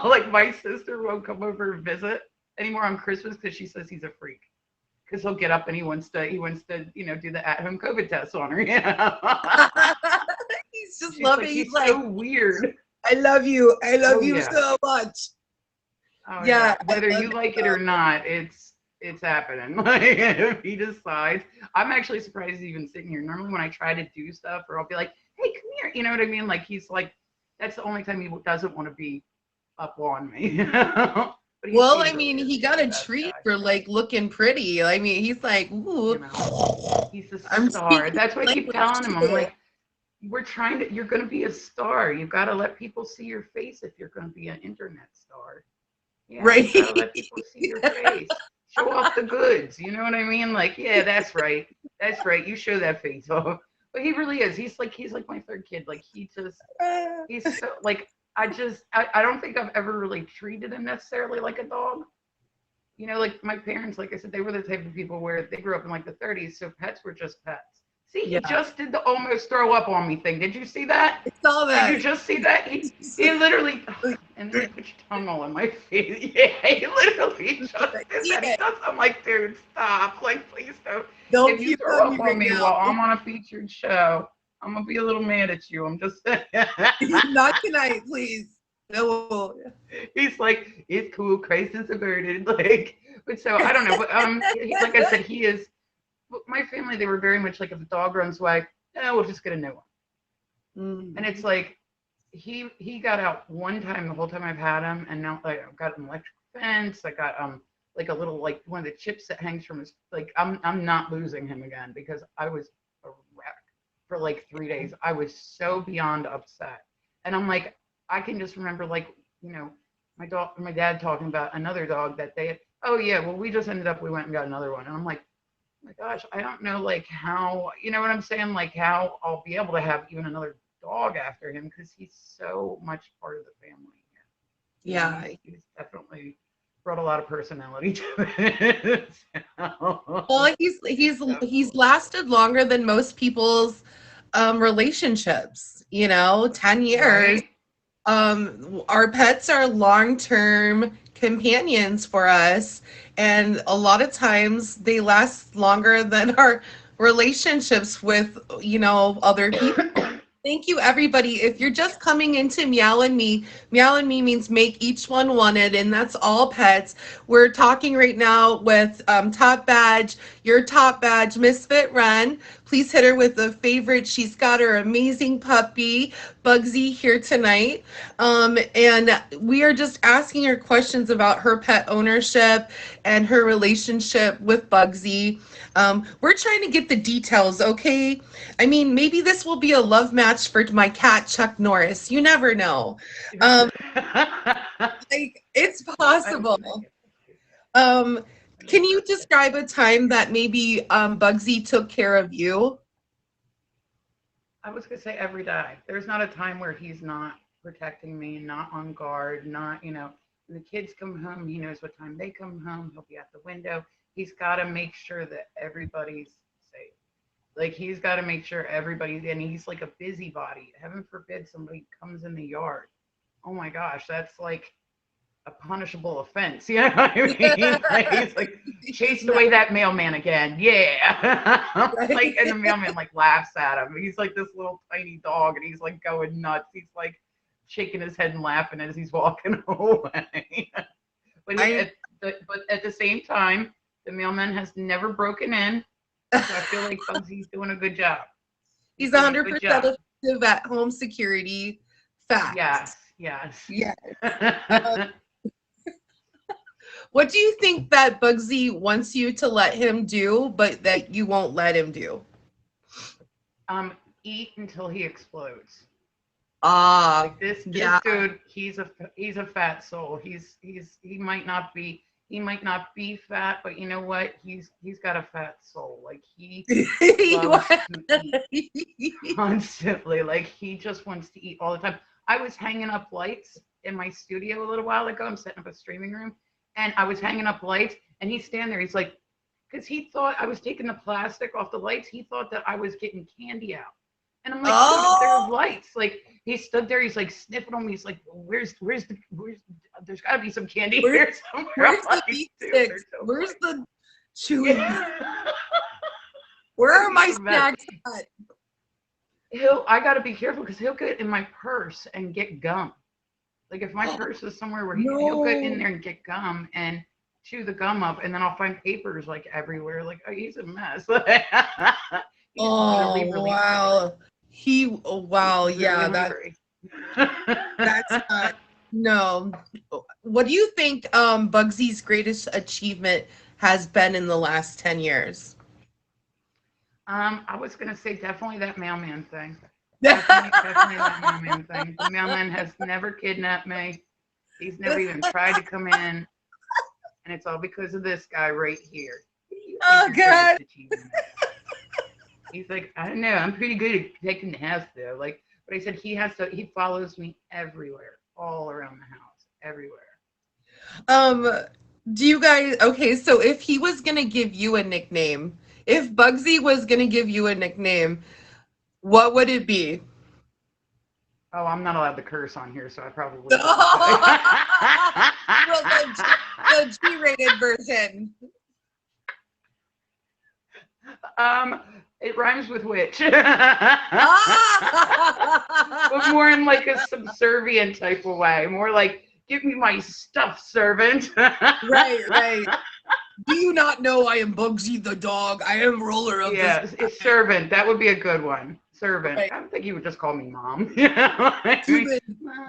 Like, my sister won't come over and visit anymore on Christmas because she says he's a freak. Because he'll get up and he wants to do the at-home COVID test on her. He's just She's like, loving. he's Like, so weird. I love you. I Oh love you yeah. so much. Oh Yeah, yeah. I Whether love you it. like it or not, it's happening. Like, if he decides, I'm actually surprised he's even sitting here. Normally when I try to do stuff, or I'll be like, hey, come here. You know what I mean? Like, he's like, that's the only time he doesn't want to be up on me. But Well, he's I really mean, is. he He's got the a best treat guy. for like looking pretty. I mean, he's like, You ooh, know, he's a I'm star. speaking That's what I keep language telling him. I'm too. like, you're going to be a star. You've got to let people see your face if you're going to be an internet star. Yeah, Right? you got to let people see your face. Show off the goods. You know what I mean? Like, yeah, that's right. That's right. You show that face off. But he really is. He's like my third kid. Like, he's so, like, I don't think I've ever really treated him necessarily like a dog. Like, my parents, like I said, they were the type of people where they grew up in like the 30s, so pets were just pets. See, he Yeah, just did the almost throw up on me thing. Did you see that? I saw Did you that. just see that? He literally, and then you put your tongue all in my face. Yeah, he literally just did that. He Yeah, does. I'm like, dude, stop. Like, please don't. don't If you puke throw on me up on right me now. while I'm on a featured show, I'm gonna be a little mad at you. I'm just saying. Not tonight, please. No. He's like, it's cool, crisis averted. Like, but so I don't know, but like I said, he is. My family, they were very much like, if a dog runs away, we'll just get a new one. And it's like, he got out one time the whole time I've had him, and now, like, I've got an electric fence. I got like a little, like, one of the chips that hangs from his, like, I'm not losing him again because I was a wreck for like 3 days. I was so beyond upset, and I'm like, I can just remember, like, my dad talking about another dog that they had. Oh yeah, well, we just ended up, we went and got another one, and I'm like, oh my gosh, I don't know, like, how, you know what I'm saying, like, how I'll be able to have even another dog after him because he's so much part of the family. Yeah. He's definitely brought a lot of personality to it. So, Well, he's definitely. lasted longer than most people's relationships. 10 years. Right? Our pets are long-term companions for us, and a lot of times they last longer than our relationships with other people. Thank you, everybody. If you're just coming into Meow and Me means make each one wanted, and that's all pets. We're talking right now with Top Badge, your Top Badge, Misfit Run. Please hit her with a favorite. She's got her amazing puppy, Bugsy, here tonight. And we are just asking her questions about her pet ownership and her relationship with Bugsy. We're trying to get the details, okay? I mean, maybe this will be a love match for my cat, Chuck Norris. You never know. Um, like, it's I don't possible. think it. Um, I can mean, you describe a time that maybe Bugsy took care of you? I was gonna say every day. There's not a time where he's not protecting me, not on guard, not, when the kids come home, he knows what time they come home. He'll be at the window. He's got to make sure that everybody's safe. Like he's got to make sure everybody, and he's like a busybody. Heaven forbid somebody comes in the yard. Oh my gosh, that's like a punishable offense. You know what I mean? Like, he's like chased away that mailman again. Yeah. Like, and the mailman like laughs at him. He's like this little tiny dog, and he's like going nuts. He's like shaking his head and laughing as he's walking away. But at the same time, the mailman has never broken in. So I feel like Bugsy's doing a good job. He's 100% effective at home security. Facts. Yes, yes. Yes. What do you think that Bugsy wants you to let him do, but that you won't let him do? Eat until he explodes. Like this dude, he's a fat soul. He might not be fat, but you know what? He's got a fat soul. Like he loves to eat constantly. Like he just wants to eat all the time. I was hanging up lights in my studio a little while ago. I'm setting up a streaming room, and I was hanging up lights, and he's standing there. He's like, because he thought I was taking the plastic off the lights. He thought that I was getting candy out. And I'm like, dude, there's lights. Like he stood there, he's like sniffing them. He's like, where's there's gotta be some candy here somewhere. Where's the beef sticks? Where's the chewing? Where are my snacks at? I gotta be careful because he'll get in my purse and get gum. Like if my purse is somewhere where he'll get in there and get gum and chew the gum up, and then I'll find papers like everywhere. Like, oh, he's a mess. Oh, really wow. Wow, yeah, that's not, no. What do you think Bugsy's greatest achievement has been in the last 10 years? I was gonna say definitely that mailman thing. Definitely that mailman thing. The mailman has never kidnapped me. He's never even tried to come in, and it's all because of this guy right here. Oh God. He's like, I don't know, I'm pretty good at protecting the house though. Like, but I said he follows me everywhere, all around the house, everywhere. Do you guys, okay, so if he was gonna give you a nickname, if Bugsy was gonna give you a nickname, what would it be? Oh, I'm not allowed to curse on here, so I probably well, the G-rated version. It rhymes with witch. But more in like a subservient type of way. More like, give me my stuff, servant. Right. Do you not know I am Bugsy the dog? I am ruler of this. It's servant. That would be a good one. Servant. Right. I don't think he would just call me mom.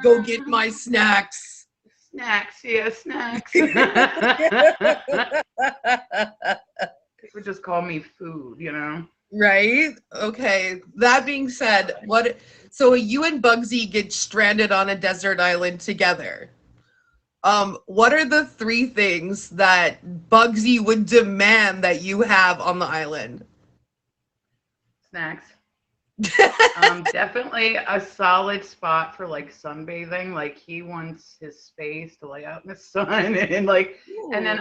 Go get my snacks. Snacks, yeah, snacks. He would just call me food, you know? Right? Okay. That being said, so you and Bugsy get stranded on a desert island together. What are the 3 things that Bugsy would demand that you have on the island? Snacks. Definitely a solid spot for like sunbathing. Like he wants his space to lay out in the sun and like, and then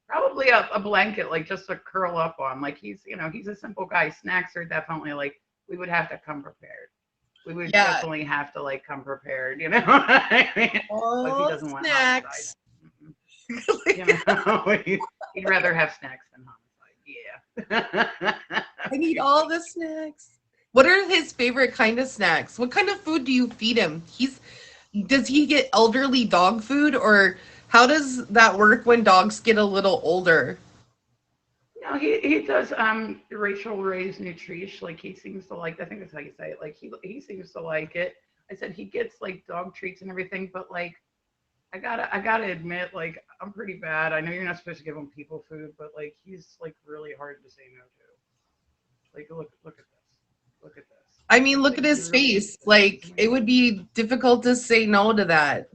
probably a blanket, like just to curl up on. Like he's a simple guy. Snacks are definitely like, we would have to come prepared. We would definitely have to like come prepared, you know what I mean? But he doesn't want snacks. He'd rather have snacks than homicide. Yeah. I need all the snacks. What are his favorite kind of snacks? What kind of food do you feed him? Does he get elderly dog food, or how does that work when dogs get a little older? No, he does Rachel Ray's Nutrish. Like he seems to like, I think that's how you say it. Like he seems to like it. I said he gets like dog treats and everything, but like I gotta admit, like I'm pretty bad. I know you're not supposed to give him people food, but like he's like really hard to say no to. Like look at this. Look at this. I mean, look at his face. Like it would be difficult to say no to that.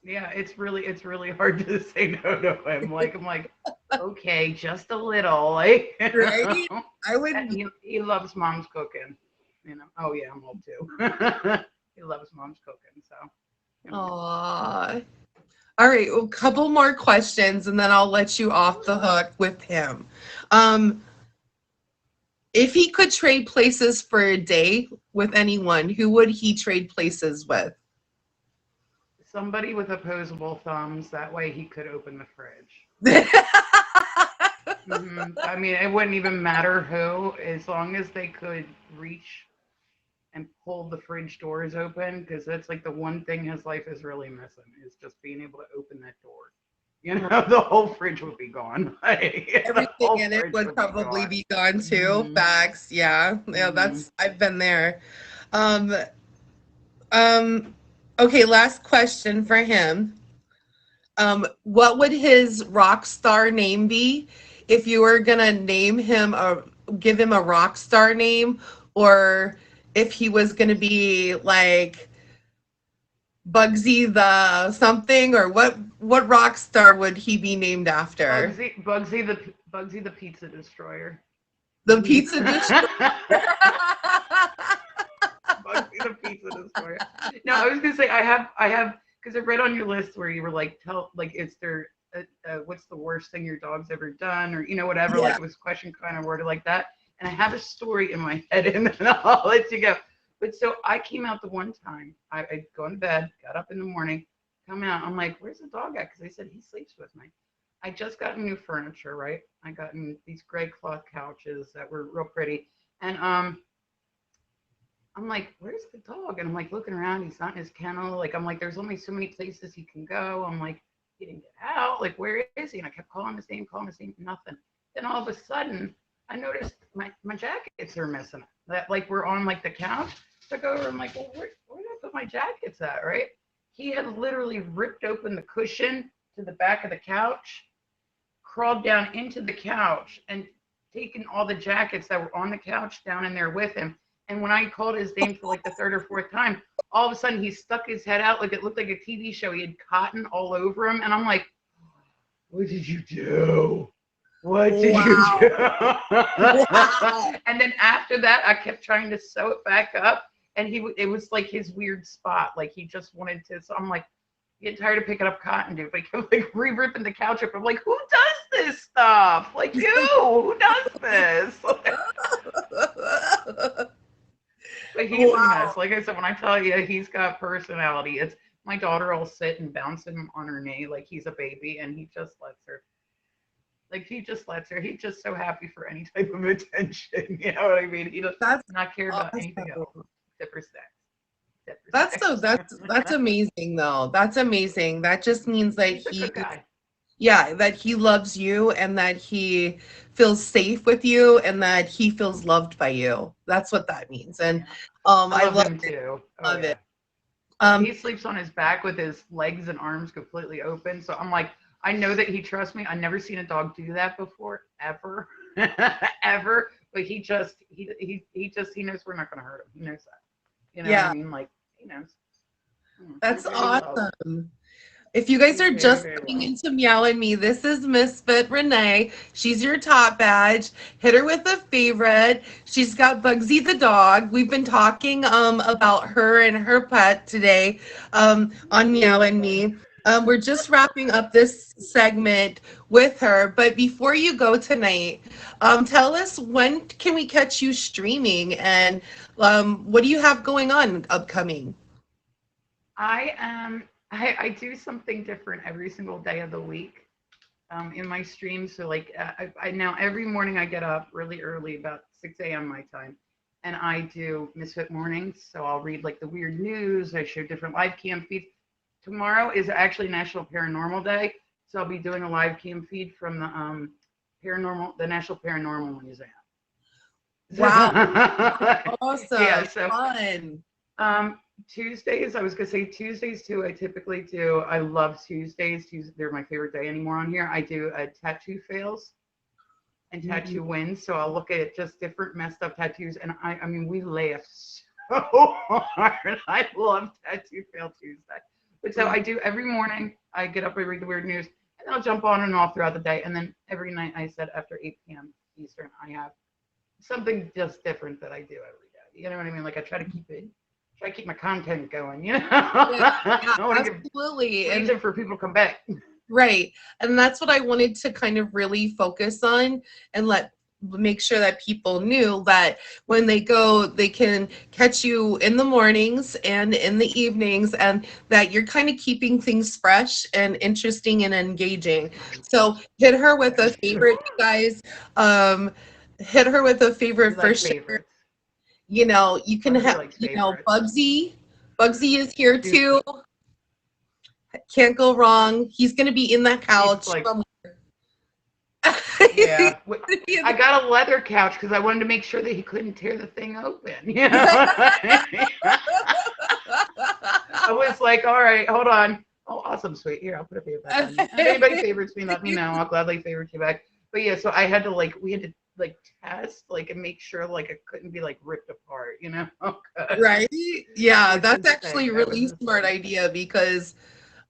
Yeah, it's really hard to say no to him. Like I'm like, okay, just a little, like right. I would. He loves mom's cooking, you know. Oh yeah, I'm old too. He loves mom's cooking, so. You know. Aww. All right, a couple more questions, and then I'll let you off the hook with him. If he could trade places for a day with anyone, who would he trade places with? Somebody with opposable thumbs. That way he could open the fridge. I mean, it wouldn't even matter who, as long as they could reach and pull the fridge doors open, because that's like the one thing his life is really missing, is just being able to open that door. You know, the whole fridge would be gone. Everything in it would probably be gone too. Facts. Yeah. Yeah, that's, I've been there. Um, okay, last question for him. What would his rock star name be if you were gonna name him or give him a rock star name, or if he was gonna be like Bugsy the something, or what rock star would he be named after? Bugsy the pizza destroyer. The pizza destroyer. Bugsy the pizza destroyer. No, I was gonna say I have because I read on your list where you were like, is there what's the worst thing your dog's ever done, or whatever. Yeah. Like it was question kind of worded like that. And I have a story in my head, and then I'll let you go. But so I came out the one time. I'd go in bed, got up in the morning, come out. I'm like, where's the dog at? Because they said he sleeps with me. I just got new furniture, right? I got these gray cloth couches that were real pretty. And I'm like, where's the dog? And I'm like looking around. He's not in his kennel. Like, I'm like, there's only so many places he can go. I'm like, he didn't get out. Like, where is he? And I kept calling his name, nothing. Then all of a sudden, I noticed my jackets are missing. That like were on like the couch. So I go over. I'm like, well, where did I put my jackets at? Right? He had literally ripped open the cushion to the back of the couch, crawled down into the couch, and taken all the jackets that were on the couch down in there with him. And when I called his name for like the third or fourth time, all of a sudden he stuck his head out like it looked like a TV show. He had cotton all over him, and I'm like, what did you do? What did you do? And then after that, I kept trying to sew it back up, and it was like his weird spot. Like he just wanted to. So I'm like, getting tired of picking up cotton, dude. Like I'm like re-ripping the couch up. I'm like, who does this stuff? Like you? Who does this? But he's a mess. Like I said, when I tell you he's got personality, it's my daughter will sit and bounce him on her knee like he's a baby, and he just lets her. Like he just lets her. He's just so happy for any type of attention. You know what I mean? He does not care about anything else except for sex. That's amazing though. That's amazing. That just means that he's a good guy. Yeah, that he loves you and that he feels safe with you and that he feels loved by you. That's what that means. And I love him too. Love it. He sleeps on his back with his legs and arms completely open. So I'm like, I know that he trusts me. I've never seen a dog do that before, ever, ever. But he knows we're not going to hurt him. He knows that. You know what I mean? Like, he knows. That's awesome. If you guys are just coming into Meow and Me, this is Misfit Renee. She's your top badge. Hit her with a favorite. She's got Bugsy the dog. We've been talking about her and her pet today on Meow and Me. We're just wrapping up this segment with her. But before you go tonight, tell us, when can we catch you streaming, and what do you have going on upcoming? I do something different every single day of the week in my streams. So like I now every morning I get up really early, about 6 a.m. my time, and I do Misfit mornings. So I'll read like the weird news. I share different live cam feeds. Tomorrow is actually National Paranormal Day, so I'll be doing a live cam feed from the National Paranormal Museum. Wow, awesome! Yeah, so fun. Tuesdays, I was gonna say Tuesdays too. I typically do. I love Tuesdays. They're my favorite day anymore on here. I do tattoo fails and tattoo wins. So I'll look at just different messed up tattoos, and I mean we laugh so hard. I love Tattoo Fail Tuesday. But so I do every morning. I get up, I read the weird news, and then I'll jump on and off throughout the day. And then every night, I said after 8 p.m. Eastern, I have something just different that I do every day. You know what I mean? Like I try to keep my content going, you know? Yeah, absolutely. And reason for people to come back. Right. And that's what I wanted to kind of really focus on and let make sure that people knew that when they go, they can catch you in the mornings and in the evenings, and that you're kind of keeping things fresh and interesting and engaging. So hit her with a favorite, you guys. Hit her with a We favorite for like sure. favorites. You know, you can Bugsy have, likes you know, favorites. Bugsy is here Dude, too. Can't go wrong. He's gonna be in that he's couch. like, He's yeah. gonna be in I the- got a leather couch because I wanted to make sure that he couldn't tear the thing open. You know? I was like, all right, hold on. Oh, awesome, sweet. Here, I'll put a favor back on you. If anybody favorites me, let me know. I'll gladly favorite you back. But yeah, so I had to like, we had to like test, like, and make sure like it couldn't be like ripped apart, you know? Right? Yeah, That was that's his actually thing. a That was really his smart thing. idea because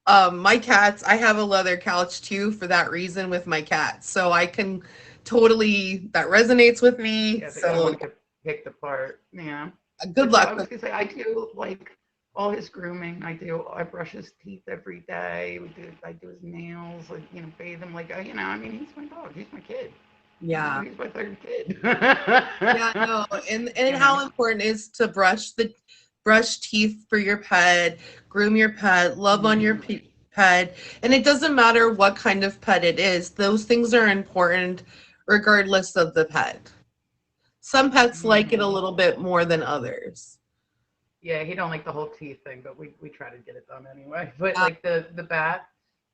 my cats, I have a leather couch too for that reason with my cats. So I can totally, that resonates with me. Yeah, that you don't So want to get picked apart. Yeah. good But so luck I was with gonna say I do like all his grooming. I brush his teeth every day. I do his nails. Like, you know, bathe him. Like, you know, I mean, he's my dog. He's my kid. You know, yeah. he's my third kid. Yeah, no. And You know. how important is to brush teeth for your pet, groom your pet, love on your Mhm. pet. And it doesn't matter what kind of pet it is. Those things are important regardless of the pet. Some pets like it a Mhm. little bit more than others. Yeah, he don't like the whole teeth thing, but we try to get it done anyway. But Uh, like the bath,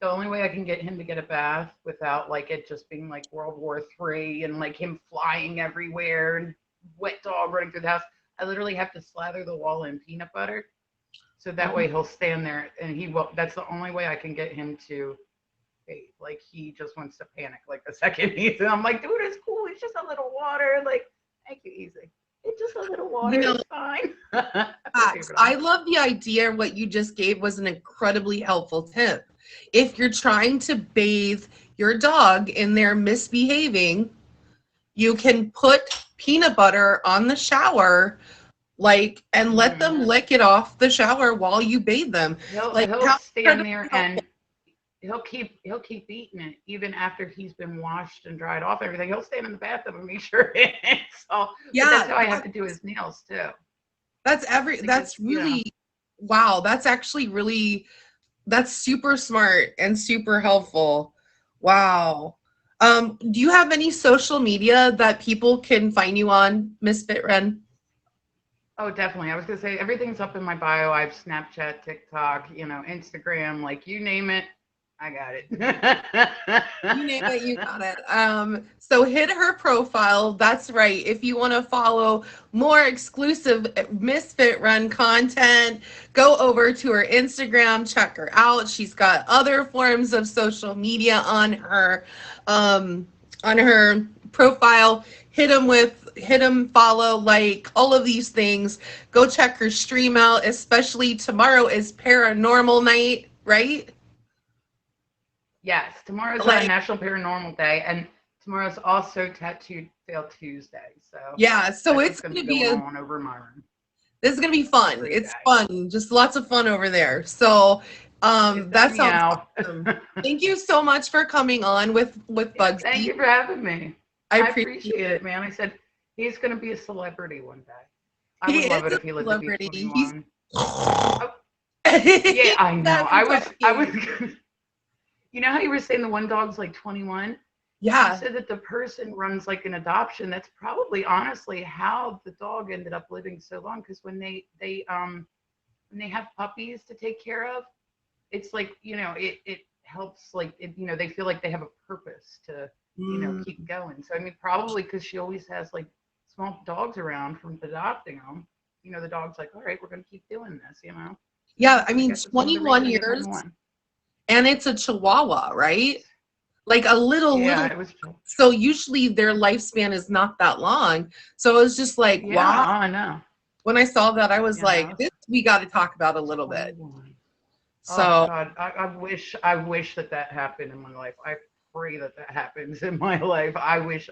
the only way I can get him to get a bath without like it just being like World War III and like him flying everywhere and wet dog running through the house, I literally have to slather the wall in peanut butter. So that way he'll stand there and he will. That's the only way I can get him to bathe. Like he just wants to panic like the second he's. And I'm like, dude, it's cool. It's just a little water. Like, take it easy. It's just a little you water. know, It's fine. I put a facts. favorite I on. love the idea. What you just gave was an incredibly helpful tip. If you're trying to bathe your dog and they're misbehaving, you can put peanut butter on the shower, like, and let Mm-hmm. them lick it off the shower while you bathe them. Like, He'll how stand incredibly there helpful. and he'll keep eating it even after he's been washed and dried off and everything. He'll stand in the bathtub and make sure it's all. But that's Yeah, how I have to do his nails too. Because that's really, wow, that's actually really, that's super smart and super helpful. Wow. Do you have any social media that people can find you on, Misfit Ren? oh, definitely. I was gonna say everything's up in my bio. I have Snapchat, TikTok, you know, Instagram, like you name it, I got it. You name it, you got it. So hit her profile. That's right. If you want to follow more exclusive Misfit Run content, go over to her Instagram, check her out. She's got other forms of social media on her profile. Hit them, follow, like all of these things. Go check her stream out, especially tomorrow is paranormal night, right? Yes, tomorrow's Like, National Paranormal Day, and tomorrow's also Tattooed Fail Tuesday. So yeah, so that's it's what's going going to to be be going a on over my room. this is going to be fun. Great It's day. fun. Just lots of fun over there. So, It's that that sounds meow. awesome. Thank you so much for coming on with Yeah, thank Bugsy. you for having me. I I appreciate appreciate it, it. man. I said he's going to be a celebrity one day. I He would is love it a if he lived to be celebrity. He's 21. Oh, yeah, I know. That's I was. talking. You know how you were saying the one dog's like 21? She Yeah. said that the person runs like an adoption. That's probably honestly how the dog ended up living so long. Because when they have puppies to take care of, it's like, you know, it helps, like it, you know, they feel like they have a purpose to, you know, Mm. keep going. So I mean, probably because she always has like small dogs around from adopting them. You know, the dog's like, all right, we're gonna keep doing this. You know, Yeah, I I mean guess it's one of the 21 reasons years, 21. and it's a Chihuahua, right? Like a little. Yeah, it was. So usually their lifespan is not that long. So it was just like, Yeah, wow. I know. When I saw that, I was You like, know, this we got to talk about a little bit. 21. Oh So God, I wish that that happened in my life. I pray that that happens in my life. I wish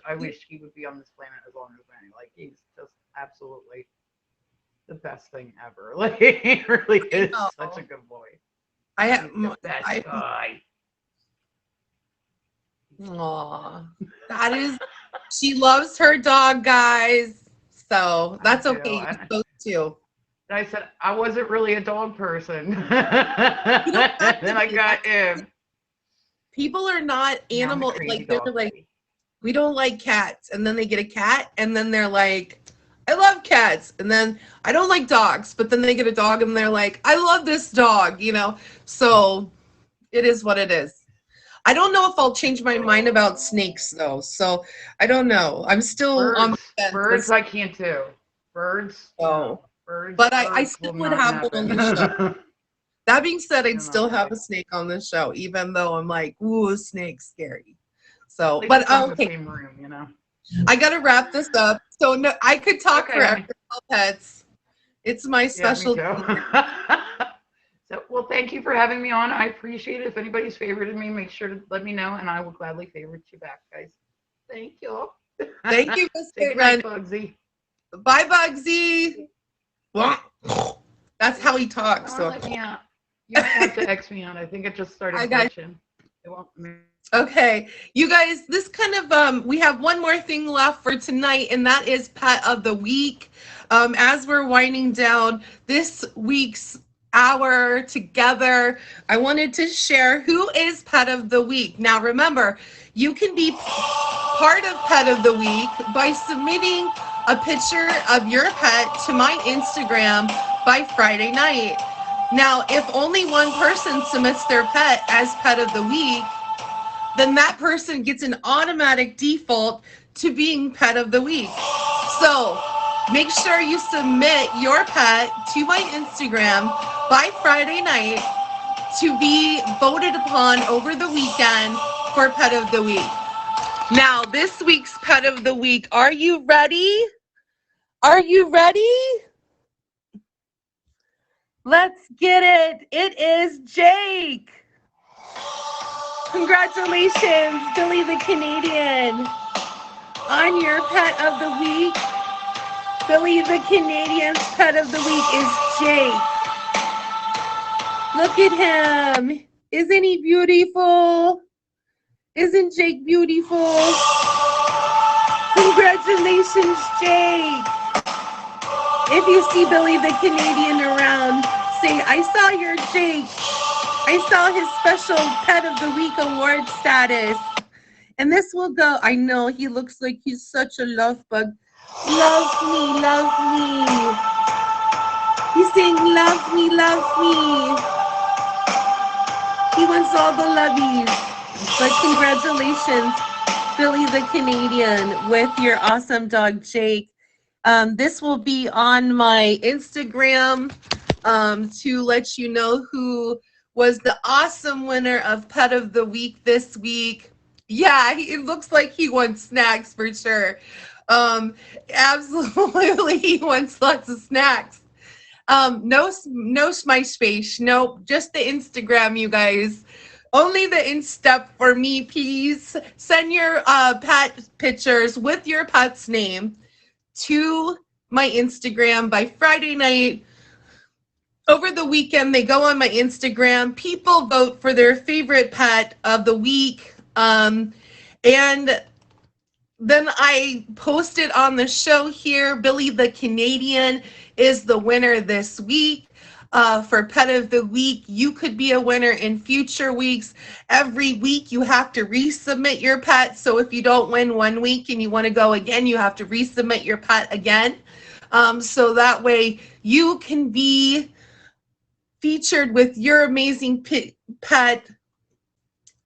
he would be on this planet as long as any. Like he's just absolutely the best thing ever. Like he really I is such a know. good boy. I He's the best I guy. Aw, that is, she loves her dog, guys. So that's I do. okay. You're supposed to. I said I wasn't really a dog person. You don't have Then to I be. got him. People are not Now I'm a animal, crazy like they're dog like, lady. we don't like cats, and then they get a cat, and then they're like, I love cats, and then I don't like dogs, but then they get a dog, and they're like, I love this dog, you know. So it is what it is. I don't know if I'll change my mind about snakes though. So I don't know. I'm still on the Birds. fence with Birds I can't do. Birds, so, no. Birds, but I birds still will would not have one on the show. happen. That being said, I'd No, not still have really. a snake on the show, even though I'm like, ooh, snake's scary. So, At least but it's not in the okay, same room, you know. I gotta wrap this up. So no, I could talk Okay, forever honey. about pets. It's my Yeah, me specialty. too. So, well, thank you for having me on. I appreciate it. If anybody's favorited me, make sure to let me know, and I will gladly favorite you back, guys. Thank you. Thank you, Say Mr. goodnight, Ren. Bugsy. Bye, Bugsy. That's how he talks. Come on, So let me out. You might have to X me out. I think it just started I got glitching. It won't. okay, you guys, this kind of we have one more thing left for tonight, and that is pet of the week. As we're winding down this week's hour together, I wanted to share who is pet of the week. Now remember, you can be part of pet of the week by submitting a picture of your pet to my Instagram by Friday night. Now, if only one person submits their pet as pet of the week, then that person gets an automatic default to being pet of the week. So make sure you submit your pet to my Instagram by Friday night to be voted upon over the weekend for pet of the week. Now, this week's pet of the week, are you ready? Are you ready? Let's get it. It is Jake. Congratulations, Billy the Canadian, on your pet of the week. Billy the Canadian's pet of the week is Jake. Look at him. Isn't he beautiful? Isn't Jake beautiful? Congratulations, Jake. If you see Billy the Canadian around, say, I saw your Jake. I saw his special pet of the week award status. And this will go, I know he looks like he's such a love bug. Love me, love me. He's saying, love me, love me. He wants all the lovies. But congratulations, Billy the Canadian, with your awesome dog, Jake. This will be on my Instagram to let you know who was the awesome winner of Pet of the Week this week. Yeah, it looks like he wants snacks for sure. Absolutely, he wants lots of snacks. No MySpace, nope, just the Instagram, you guys. Only the Insta for me, please. Send your pet pictures with your pet's name to my Instagram by Friday night. Over the weekend, they go on my Instagram. People vote for their favorite pet of the week. And then I posted on the show here, Billy the Canadian is the winner this week for Pet of the Week. You could be a winner in future weeks. Every week you have to resubmit your pet. So if you don't win one week and you want to go again, you have to resubmit your pet again. So that way you can be featured with your amazing pet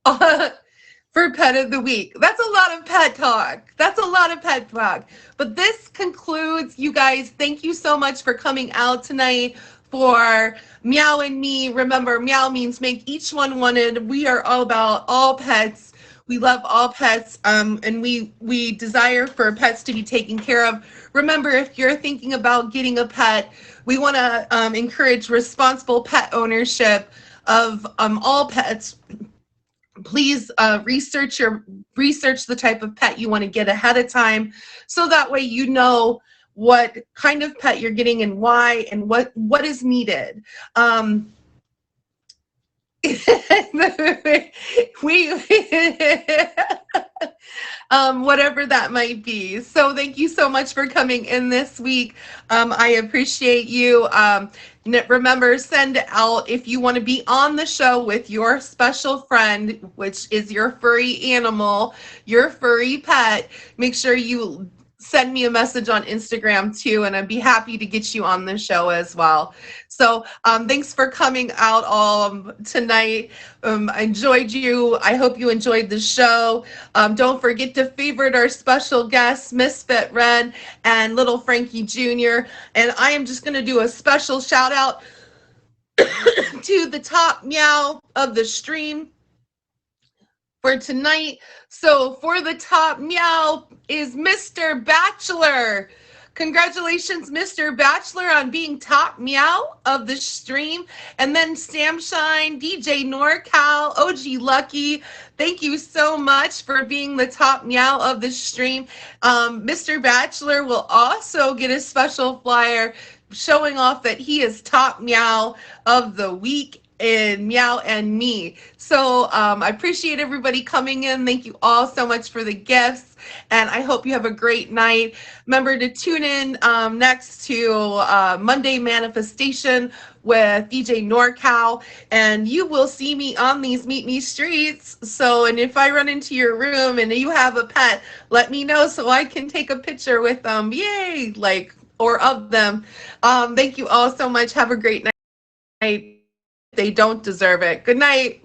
for Pet of the Week. That's a lot of pet talk. That's a lot of pet talk. But this concludes, you guys. Thank you so much for coming out tonight for Meow and Me. Remember, meow means make each one wanted. We are all about all pets. We love all pets, and we desire for pets to be taken care of. Remember, if you're thinking about getting a pet, we want to encourage responsible pet ownership of all pets. Please research the type of pet you want to get ahead of time, so that way you know what kind of pet you're getting and why and what is needed. we whatever that might be. So thank you so much for coming in this week. I appreciate you. Remember, send out if you want to be on the show with your special friend, which is your furry animal, your furry pet. Make sure you send me a message on Instagram too, and I'd be happy to get you on the show as well. So thanks for coming out all tonight. I enjoyed you. I hope you enjoyed the show. Don't forget to favorite our special guests, Misfit Red and Little Frankie Jr. And I am just going to do a special shout out to the top meow of the stream for tonight. So for the top meow is Mr. Bachelor. Congratulations, Mr. Bachelor, on being top meow of the stream. And then Samshine, DJ NorCal, OG Lucky, thank you so much for being the top meow of the stream. Mr. Bachelor will also get a special flyer showing off that he is top meow of the week in Meow and Me. So I appreciate everybody coming in. Thank you all so much for the gifts, and I hope you have a great night. Remember to tune in next to Monday Manifestation with DJ NorCal, and you will see me on these Meet Me streets. So, and if I run into your room and you have a pet, let me know so I can take a picture with them. Yay! Like, or of them. Thank you all so much. Have a great night. They don't deserve it. Good night.